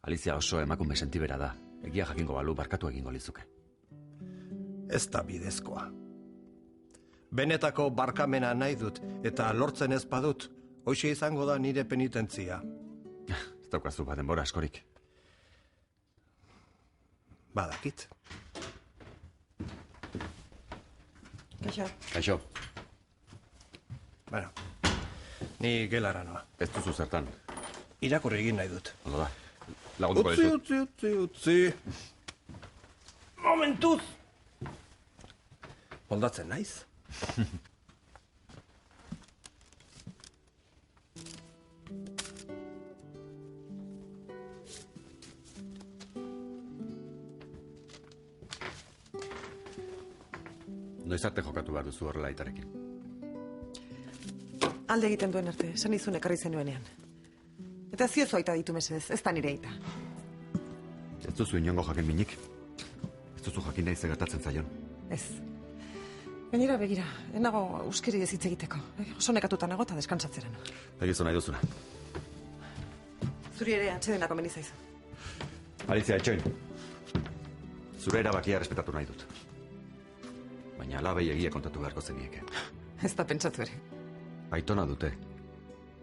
Alicia oso emakume sentibera da. Egia jakingo balu barkatu egingo lizuke. Ez da bidezkoa. Benetako barkamena nahi dut eta lortzen ez badut, hoxe izango da nire penitentzia. Ez daukazu bat denbora askorik. Badakit. Kaixo. Kaixo. Bueno, ni gelara noa. Ez duzu zertan. Irakurri egin nahi dut. Ondo da. Lagunduko dizut. Utzi. Momentuz! Moldatzen naiz? Noiz arte jokatu behar duzu horrela aitarekin. Alde egiten duen arte, esan izun ekarri zenuenean. Eta ziozu aita ditu mesedez, ez da nire aita. Ez duzu inongo jakin minik. Ez duzu jakin nahi gertatzen zaion. Ez. Gainera begira, enago euskeri ez hitz egiteko. Oso nekatuta nago eta deskansatzera no. Egizu nahi duzuna. Zuri ere atxedena komeni zaizu. Alicia, etxoin. Zure erabakia respetatu nahi dut. Baina alabei egia kontatu beharko zenieke. Ez da pentsatu ere. Aitona dute.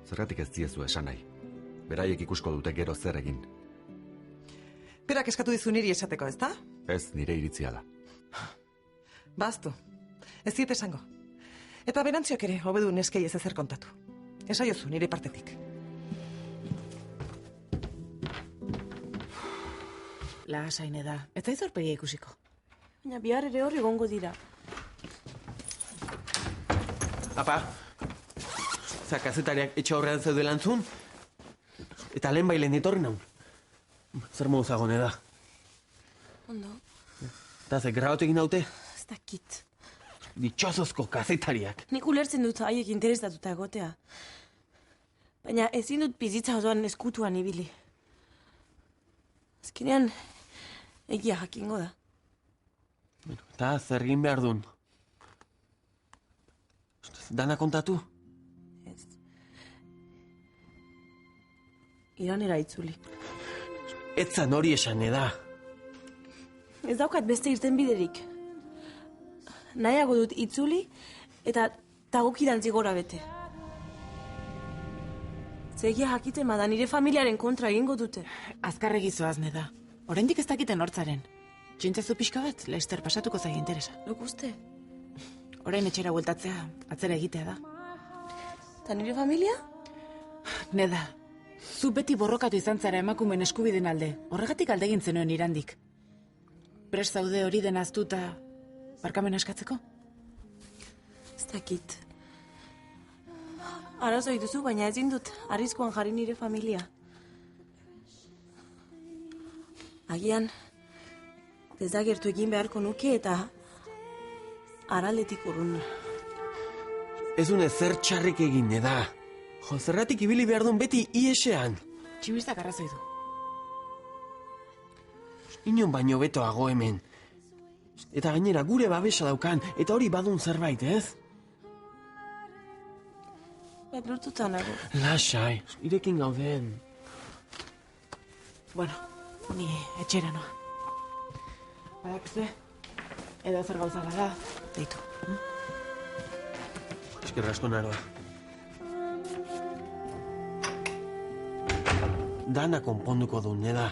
Zergatik ez diezu esan nahi. Beraiek ikusko dute gero zer egin. Berak eskatu dizu niri esateko, ez da? Ez nire iritzia da. Baztu. Ez diet esango. Eta berantziok ere, hobedu neskei ez ezer kontatu. Esaiozu nire partetik. Lasaine da. Ez da izorpegia ikusiko. Baina bihar ere hor egongo dira. Apa, kazetariak etxe horrean zeudela entzun, eta lehen bailen etorri naun. Zer modu zagone da. Ondo, Eta ze grabatu egin daute, ez dakit. ditxosozko kazetariak. Nik ulertzen dut haiek interesatuta egotea. Baina ezin dut bizitza osoan eskutuan ibili. Azkenean, egia jakingo da. Eta zer egin behar duen. Dana kontatu? Iranera itzuli. Etzan hori esan eda. Ez daukat beste irten biderik. Nahiago dut itzuli eta tagokidantzi gora bete. Zegia jakiten bada nire familiaren kontra egingo dute. Azkarregi zoaz, Neda. Oraindik ez dakiten hortzaren. Txintzazu pixka bat, Lester pasatuko zaio interesa. Nok uste? Orain etxera bueltatzea, atzera egitea da. Ta nire familia? Neda, zu beti borrokatu izan zara emakumeen eskubiden alde. Horregatik alde egin zenuen Irandik. Prest zaude hori den aztuta barkamen askatzeko? Ez dakit. Arazoi duzu, baina ezin dut arriskuan jarri nire familia. Agian, desagertu egin beharko nuke eta araldetik urrun. Ez une zer txarrik egin, Neda. Jo, zerratik ibili behar duen beti iesean. Tximistak arrazoi du. Inon baino betoago hemen. Eta gainera gure babesa daukan, eta hori badun zerbait, ez? Lortuta nago. Lasai, irekin gauden. Bueno, ni etxera noa. Badakizue, edo zer gauza bada, deitu. Eskerra asko naroa. Dana konponduko du, Neda.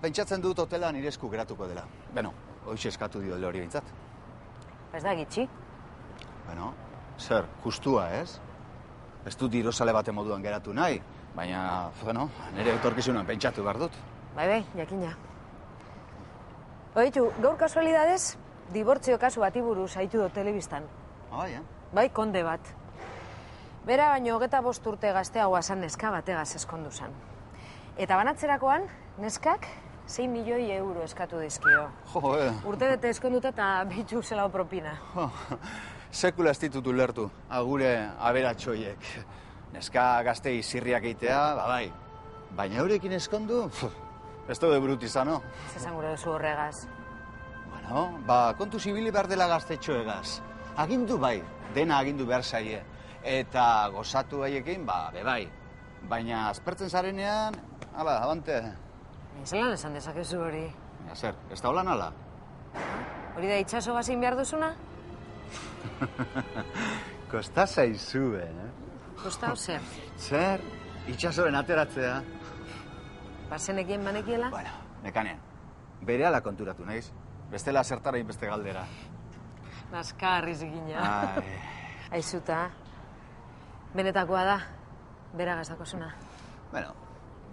Pentsatzen dut hotela nire esku geratuko dela. Beno, hoxe eskatu dio hori bintzat. Ez da gitxi? Beno, zer, justua, ez? Ez dut dirosale bate moduan geratu nahi, baina, bueno, nire etorkizunan pentsatu behar dut. Bai, jakina. Oitu, gaur kasualidadez, dibortzio kasu bati buruz haitu dut telebistan. Bai, Bai, konde bat. Bera baino 25 urte gazteagoa zan neska bategaz eskondu zan. Eta banatzerakoan, neskak 6 milioi euro eskatu dizkio. Jo, Urte bete eskonduta eta bitu zelao propina. Sekula ez ditut ulertu, agure aberatxoiek. Neska gaztei zirriak eitea, bai. Baina eurekin eskondu, ez daude brut izano. Zezan gure duzu horregaz. Bueno, kontu zibili behar dela gaztetxoegaz. Agindu bai, dena agindu behar zaie. Eta gozatu haiekin, bai. Baina aspertzen zarenean, hala, abante. Zelan esan dezakezu hori? Ja, zer, ez da holan ala? Hori da itxaso gazin behar duzuna? Kosta zaizu, Kosta zer? Zer, itxasoren ateratzea. Bazenekien banekiela? Bueno, nekanean. Berehala konturatu naiz. Bestela zertara inbeste galdera. Naskarri zikina. Aizuta, benetakoa da, bera gazdakozuna. Bueno,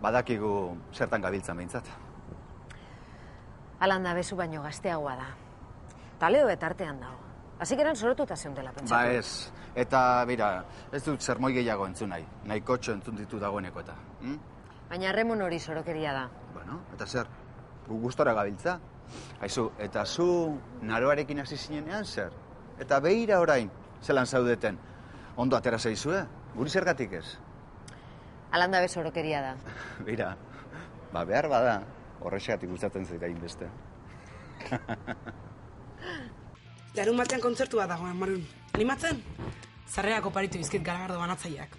badakigu zertan gabiltzan behintzat. Alanda bezu baino gazteagoa da. Taleo betartean dago. Azikeran sorotuta zeundela pentsatu. Ez. Eta, bera, ez dut zermoi gehiago entzun nahi. Nahikotxo entzun ditu dagoeneko eta. Baina Remon hori sorokeria da. Bueno, eta zer? Gu gustora gabiltza? Aizu, eta zu naroarekin hasi zinenean zer? Eta behira orain, zelan zaudeten. Ondo atera zaizue? Guri zergatik ez? Alanda bez sorokeria da. Bira, behar bada, horrexegatik gustatzen zaita inbeste. Larun batean kontzertua dagoen, Marun. Animatzen? Zarreako paritu bizkit Garagardo banatzaileak.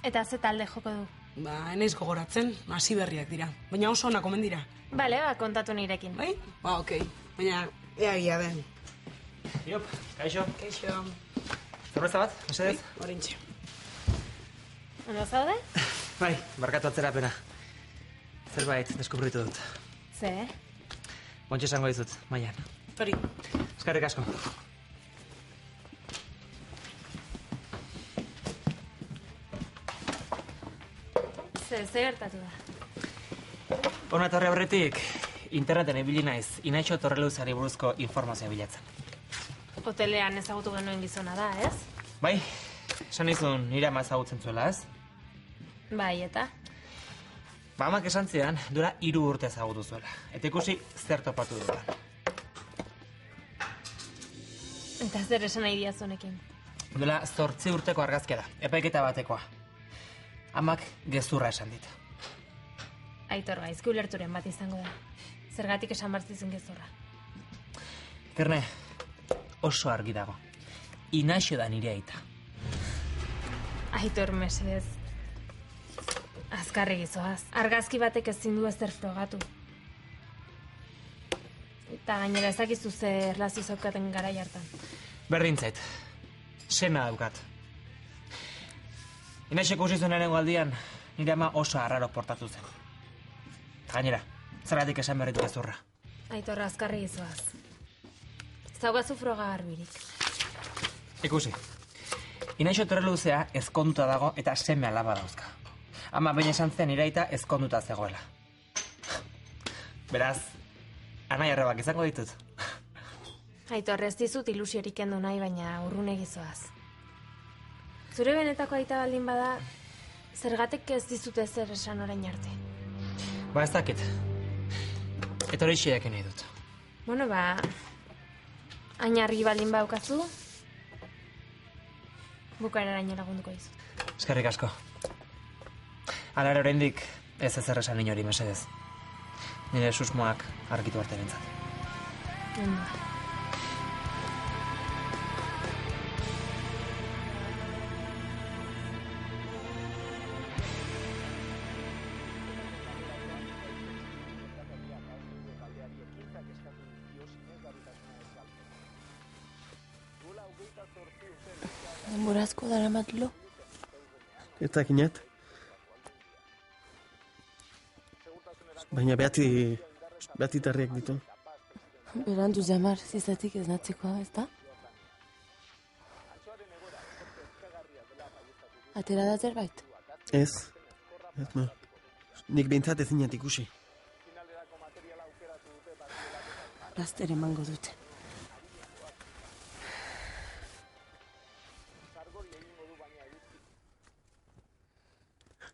Eta ze talde joko du? Enaiz gogoratzen, hasi berriak dira. Baina oso onak omen dira. Bale, kontatu nirekin. Bai? Okei. Baina, egia den. Iop, kaixo. Kaixo. Zorreza bat, mesedez? Horintxe. Ondo zaude? Bai, barkatu atzerapena. Zerbait, deskubritu dut. Ze? Bontxe esango dizut, Maian. Hori. Eskerrik asko. Ze gertatu da? Hona etorri aurretik, interneten ibili naiz, Inaitxo Torreluzari buruzko informazioa bilatzen. Hotelean ezagutu genuen gizona da, ez? Bai, esan nizun nire ama ezagutzen zuela, ez? Bai, eta? Amak esan zidan, duela 3 urte ezagutu zuela. Eta ikusi zer topatu dudan. Eta zer esan nahi diaz honekin? Duela 8 urteko argazkia da, epaiketa batekoa. Amak gezurra esan dit. Aitor, gaizki ulerturen bat izango da. Zergatik esan bartzizun gezurra. Kerne, oso argi dago. Inaixo da nire aita. Aitor, mesedez. Azkarri gizoaz. Argazki batek ezin du ezer frogatu. Eta gainera ezakizu ze erlazio zaukaten garai hartan. Berdintzait. Semea daukat. Inaxek ikusi zuen lehenengo aldian, nire ama oso arraro portatu zen. Gainera, zergatik esan berritu gezurra. Aitor, azkarri izoaz. Zaugazu froga garbirik. Ikusi. Inaixo Torreluzea ezkonduta dago eta seme alaba dauzka. Ama baina esan zen iraita ezkonduta zegoela. Beraz, anai arrebak izango ditut. Aitor, ez dizut ilusiorik kendu nahi, baina urrune gizoaz. Zure benetako aita baldin bada, zergatek ez dizute zer esan orain arte. Ba, ez dakit. Eta hori xeaken nahi dut. Bueno, ainarri baldin baukazu, bukaeraraino lagunduko dizu. Eskerrik asko. Hala ere oraindik ez ezer esan inori mesedez. Nire susmoak argitu arte bentzat. Denborazko dara matlo? Ez dakinet. Baina behati tarriak ditu. Berandu jamar zizatik ez natzikoa, ez da? Atera da zerbait? Ez. Nik behintzat ezinat ikusi. Laster emango dute.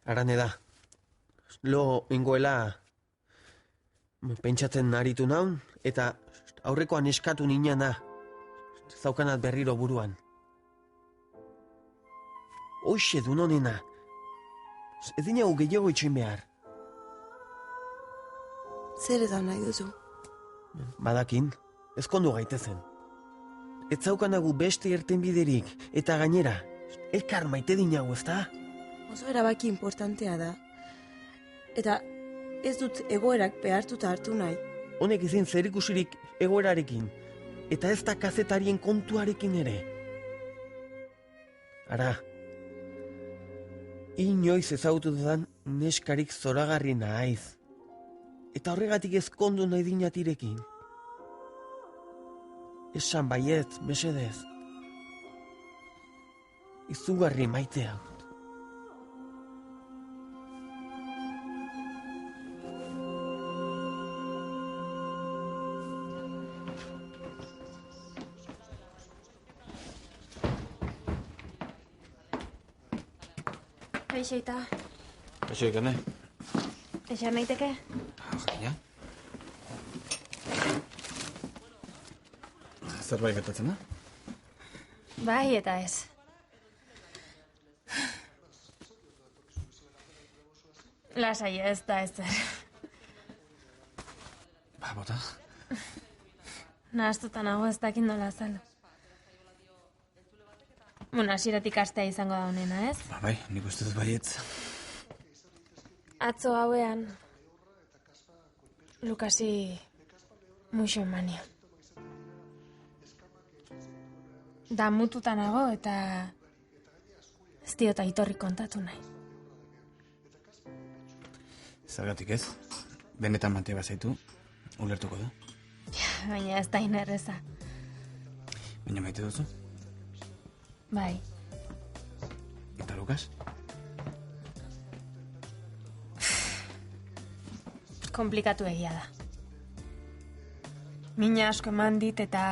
Arane da. Lo ingoela pentsatzen aritu naun, eta aurrekoan eskatu ninana zaukanat berriro buruan. Hoxe du nonena. Ez dinagu gehiago itxin behar. Zer edan nahi duzu? Badakin, ezkondu gaitezen. Ez zaukanagu beste irtenbiderik, eta gainera, elkar maite dinagu, ez da? Oso erabaki importantea da. Eta ez dut egoerak behartuta hartu nahi. Honek ezin zerikusirik egoerarekin, eta ez da kazetarien kontuarekin ere. Ara, inoiz ezagutu dudan neskarik zoragarri naiz. Eta horregatik ezkondu nahi dinatirekin. Esan baiet, mesedez. Izugarri maitea. Kaixeita. Kaixo ikane. Eixar naiteke? Ja. Zerbait gertatzen da? Bai eta ez. Lasai ez da ezer. Bota. Nahastuta nago ez dakit nola azaldu. Hasieratik astea izango da honena, ez? Bai, nik uste dut baietz. Atzo hauean, Lukasi muixo emania. Da mututa nago eta ez diot Aitorri kontatu nahi. Zergatik ez? Benetan maite bazaitu, ulertuko du. Baina ez da inerreza. Baina maite duzu? Bai. Eta Lukas? Komplikatu egia da. Mina asko eman dit eta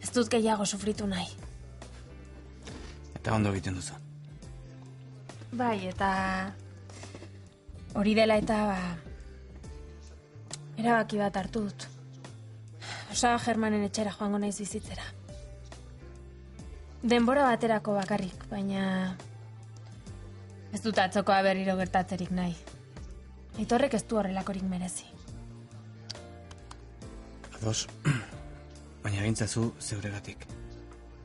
ez dut gehiago sufritu nahi. Eta ondo egiten duzu. Bai, eta hori dela eta erabaki bat hartu dut. Osa Germanen etxera joango naiz bizitzera. Denbora baterako bakarrik, baina ez dut atzokoa berriro gertatzerik nahi. Aitorrek ez du horrelakorik merezi. Ados, baina gintzazu zeuregatik,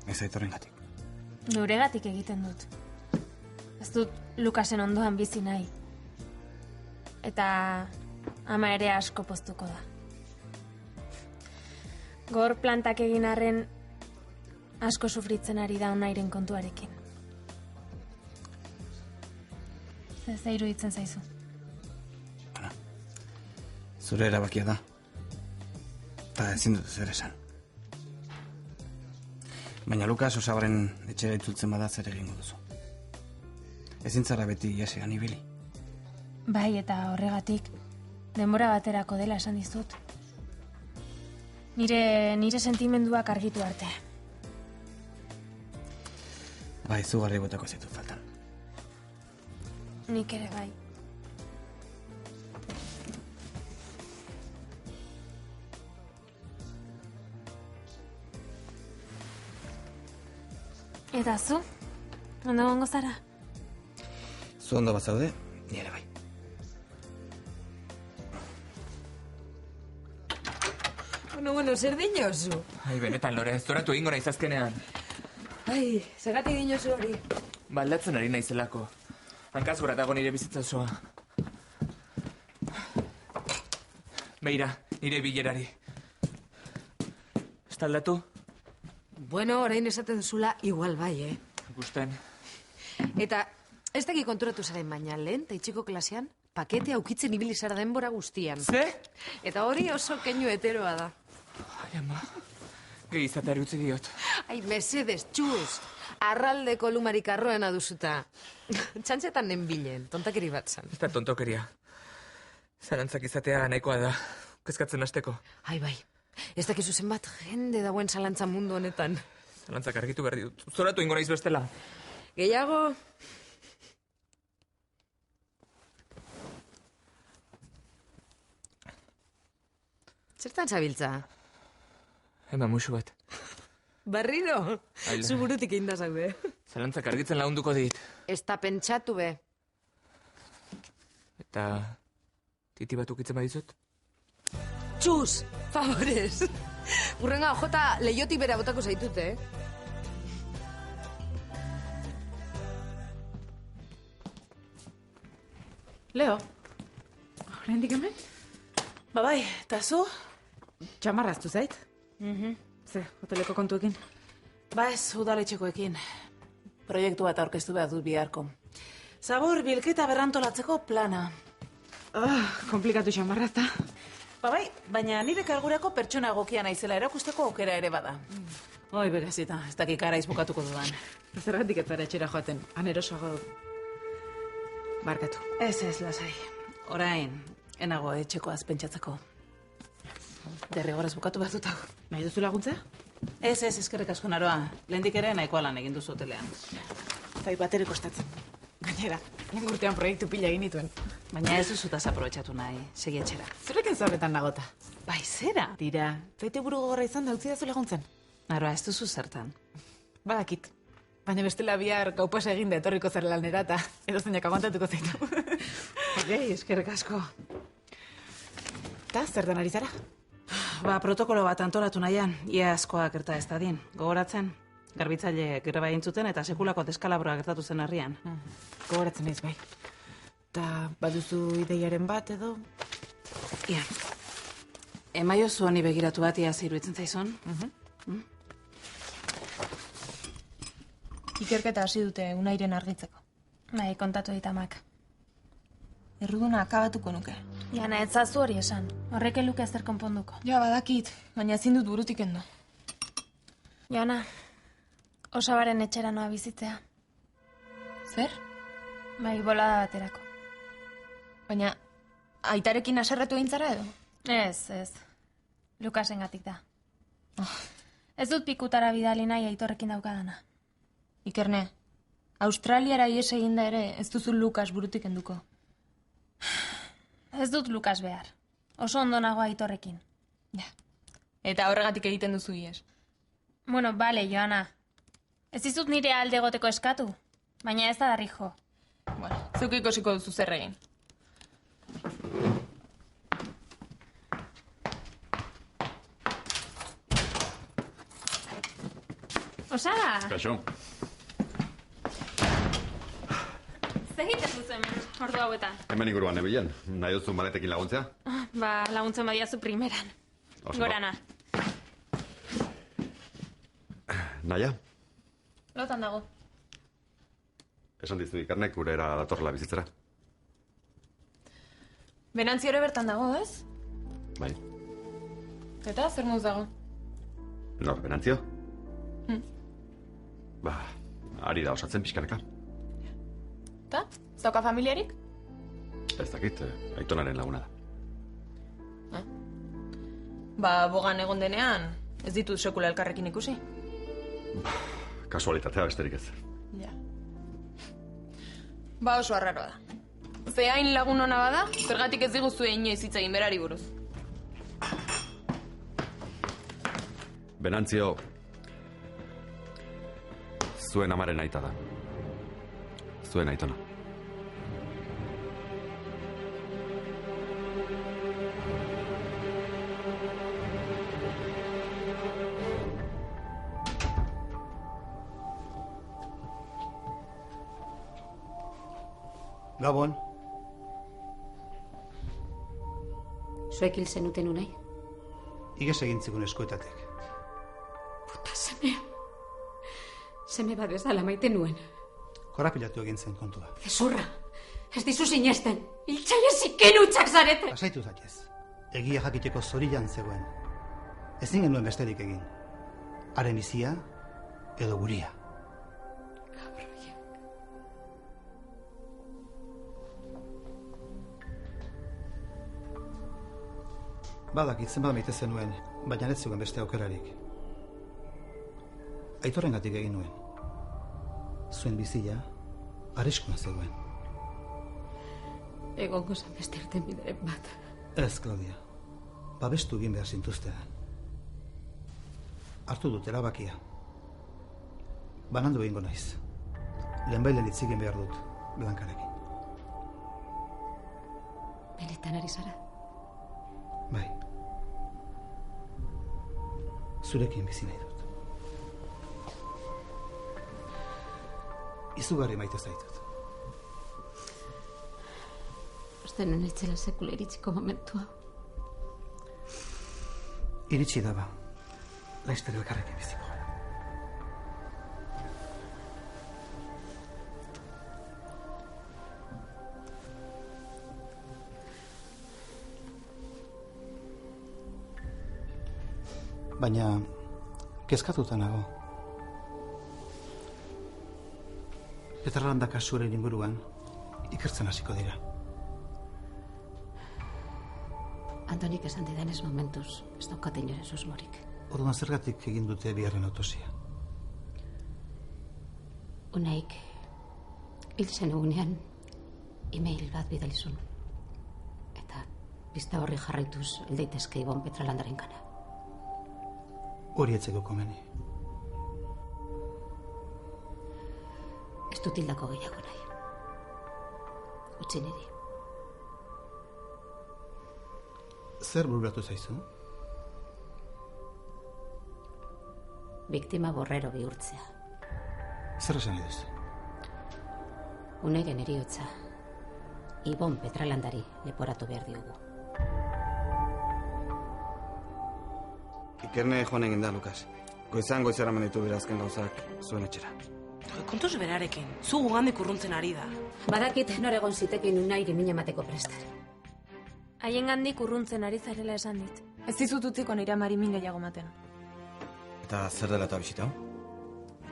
ez Aitorrengatik. Neuregatik egiten dut. Ez dut Lukasen ondoan bizi nahi. Eta ama ere asko poztuko da. Gor plantak egin arren asko sufritzen ari da Unairen kontuarekin. Zer iruditzen zaizu? Zure erabakia da. Eta ezin dut zer esan. Baina Lukas Osabaren etxera itzultzen bada zer egingo duzu. Ezin zara beti iasean ibili. Bai, eta horregatik denbora baterako dela esan dizut. Nire sentimenduak argitu arte. Bai, zugarri botako zitut faltan. Nik ere bai. Eta zu? Ondo gongo zara? Zu ondo bazaude, ni ere bai. Bueno, zer dinozu? Ai, benetan, Lore, zoratu egingo naiz azkenean. Ai, zergatik dinozu hori? Baldatzen ari naizelako. Hankaz gora dago nire bizitza osoa. Beira, nire bilerari. Ez aldatu? Bueno, orain esaten duzula igual bai, Gusten. Eta ez daki konturatu zaren baina lehen, taitxiko klasean, paketea aukitzen ibili zara denbora guztian. Ze? Eta hori oso keinu heteroa da. Ai, ama, gehi izatea utzi diot. Ai, mesedes, txuz, arraldeko lumarik arroena duzuta. Txantxetan nenbilen, tontakeri bat zan. Ez da tontokeria. Zarantzak izatea nahikoa da, kezkatzen hasteko. Ai, bai, ez dakizu zenbat jende dagoen zalantza mundu honetan. Zalantzak argitu behar ditut. Zoratu ingo naiz bestela. Gehiago... Zertan zabiltza? Ema musu bat. Barriro? Zu burutik inda zaude. Zalantzak argitzen lagunduko dit. Ez da pentsatu be. Eta... titi bat ukitzen badizut? Txuz, favorez. Urrenga, jota lehioti bera botako zaitute, Leo, horrendik hemen? Ba bai, eta zu? Txamarraztu zait? Ze, hoteleko kontuekin? Ba ez, udaletxekoekin. Proiektu bat aurkeztu behar dut biharko. Zabor bilketa berrantolatzeko plana. Komplikatu txamarrazta. Ba bai, baina nire kargurako pertsona egokia naizela erakusteko aukera ere bada. Oi, berazita, ez dakik araiz bukatuko dudan. Zergatik ez zara etxera joaten, anerosoago barkatu. Ez, lasai. Orain, enago etxekoaz pentsatzeko. Derrigoraz bukatu bat dut hau. Nahi duzu laguntzea? Ez, eskerrik asko naroa. Lehendik ere nahikoa lan egin duzu hotelean. Zai bat ere kostatzen. Gainera, lehen urtean proiektu pila egin dituen. Baina ez duzutaz aprobetxatu nahi, segi etxera. Zurekin zorretan nagota. Bai, zera? Tira, zaite buru gogorra izan da utzi dazu laguntzen. Naroa, ez duzu zertan. Badakit. Baina bestela bihar gaupasa eginda etorriko zer lanera eta edo zeinak aguantatuko zaitu. Okei, eskerrik asko. Eta, zer den ari zara? Ba, protokolo bat antolatu nahian, ia askoa gerta ez dadin. Gogoratzen, garbitzaile greba egin zuten eta sekulako deskalabroa gertatu zen herrian. Gogoratzen ez bai. Eta baduzu ideiaren bat edo... Ia. Emaio zu honi begiratu bat ia zeiruitzen zaizun. Ikerketa hasi dute Unairen argitzeko. Bai, kontatu dit amak. Erruduna akabatuko nuke. Jana, ez zazu hori esan. Horrek eluke zer konponduko. Ja, badakit, baina ezin dut burutik endo. Jana, Osabaren etxera noa bizitzea. Zer? Bai, bolada baterako. Baina, aitarekin aserretu egin zara edo? Ez. Lukasengatik da. Ez dut pikutara bidali nahi Aitorrekin daukadana. Ikerne, Australiara ies eginda ere ez duzu Lukas burutik enduko. Ez dut Lukas behar. Oso ondo nago Aitorrekin. Ja. Eta horregatik egiten duzu ies. Bueno, bale, Joana. Ez dizut nire alde egoteko eskatu, baina ez da darri jo. Bueno, zuk ikosiko duzu zer egin. Osaba! Kaixo. Zer egiten duzu hemen, ordu hauetan? Hemen inguruan nebilen. Nahi duzu maletekin laguntzea? Ba, laguntzen badiazu primeran. Oso, Gorana. Naia, Lotan dago. esan dizu Ikernek gure era datorrela bizitzera. Benantzi ere bertan dago, ez? Bai, Eta zer moduz dago? nor, Benantzio? Hm. Ba, ari da osatzen pixkaneka. Eta? Ez dauka familiarik? Ez dakit, aitonaren laguna da. Ba, bogan egon denean, ez ditut sekula elkarrekin ikusi. Kasualitatea besterik ez. Ja. Ba, oso arraroa da. Ze hain lagun ona bada, zergatik ez diguzue inoiz hitz egin berari buruz. Benantzio, zuen amaren aita da. Zuen aitona. Gabon. Zuek hil zenuten unai? Iges egin zigun eskuetatek. Puta, semea. Seme bat bezala maite nuen. Korapilatu egin zen kontua. Gezurra. Ez dizu sinesten. Hiltzaile ziken utxak zarete. Asaitu zaitez. Egia jakiteko zorian zegoen. Ezin genuen besterik egin. Haren bizia edo guria. Badakit zenbat maite zenuen, baina ez zuen beste aukerarik. Aitorrengatik egin nuen. Zuen bizia, arriskuan zegoen. Egongo zen beste irten bideren bat. Ez, Claudia. Babestu egin behar zintuztean. Hartu dut erabakia. Banandu egingo naiz. Lehenbailen hitz egin behar dut, Blankarekin. Benetan ari zara? Bai. Zurekin bizi nahi dut. Izugarri maite zaitut. Uste nuen etzela sekula iritsiko momentua. Iritsi da ba. Laizter elkarrekin biziko. Baina, kezkatuta nago. Petralanda kasuaren inguruan, ikertzen hasiko dira. Antonik esan didanez momentuz, ez daukat inoren susmorik. Orduan zergatik egin dute biharren autopsia. Unaik, hil zen egunean, e-mail bat bidalizun. Eta, pista horri jarraituz, eldaitezke Ibon Petralandaren kana. Hori etzeko komeni. Ez dut hildako gehiago nahi. Utsi niri. Zer bururatu zaizu? Biktima borrero bihurtzea. Zer esan nahi duzu? Unairen heriotza, Ibon Petralandari leporatu behar diogu. Ikerne joan egin da, Lukas. Goizan goizera ditu bere azken gauzak zuen etxera. Kontuz berarekin, zu gugandik urruntzen ari da. Badakit nor egon zitekin Unairi min emateko prestar. Haien gandik urruntzen ari zarela esan dit. Ez dizut utziko nire amari min gehiago maten. Eta zer dela eta bisita?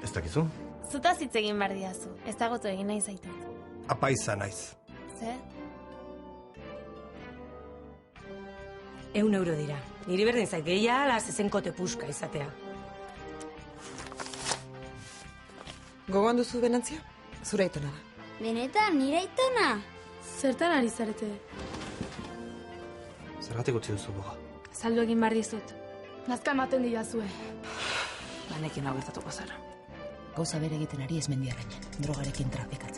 Ez dakizu? Zutaz hitz egin behar diazu, ez dagotu egin nahi zaitut. Apaiza naiz. Ze? 100 euro dira. Niri berdin zait gehia, ala zezenkote puska izatea. Gogoan duzu Benantzia? Zure aitona da. Benetan, nire aitona? Zertan ari zarete? Zergatik utzi duzu boga? Saldu egin behar dizut. Nazka ematen didazue. Banekin hau gertatuko zara. Gauza bere egiten ari ez mendiarrainen, drogarekin trafikatzen.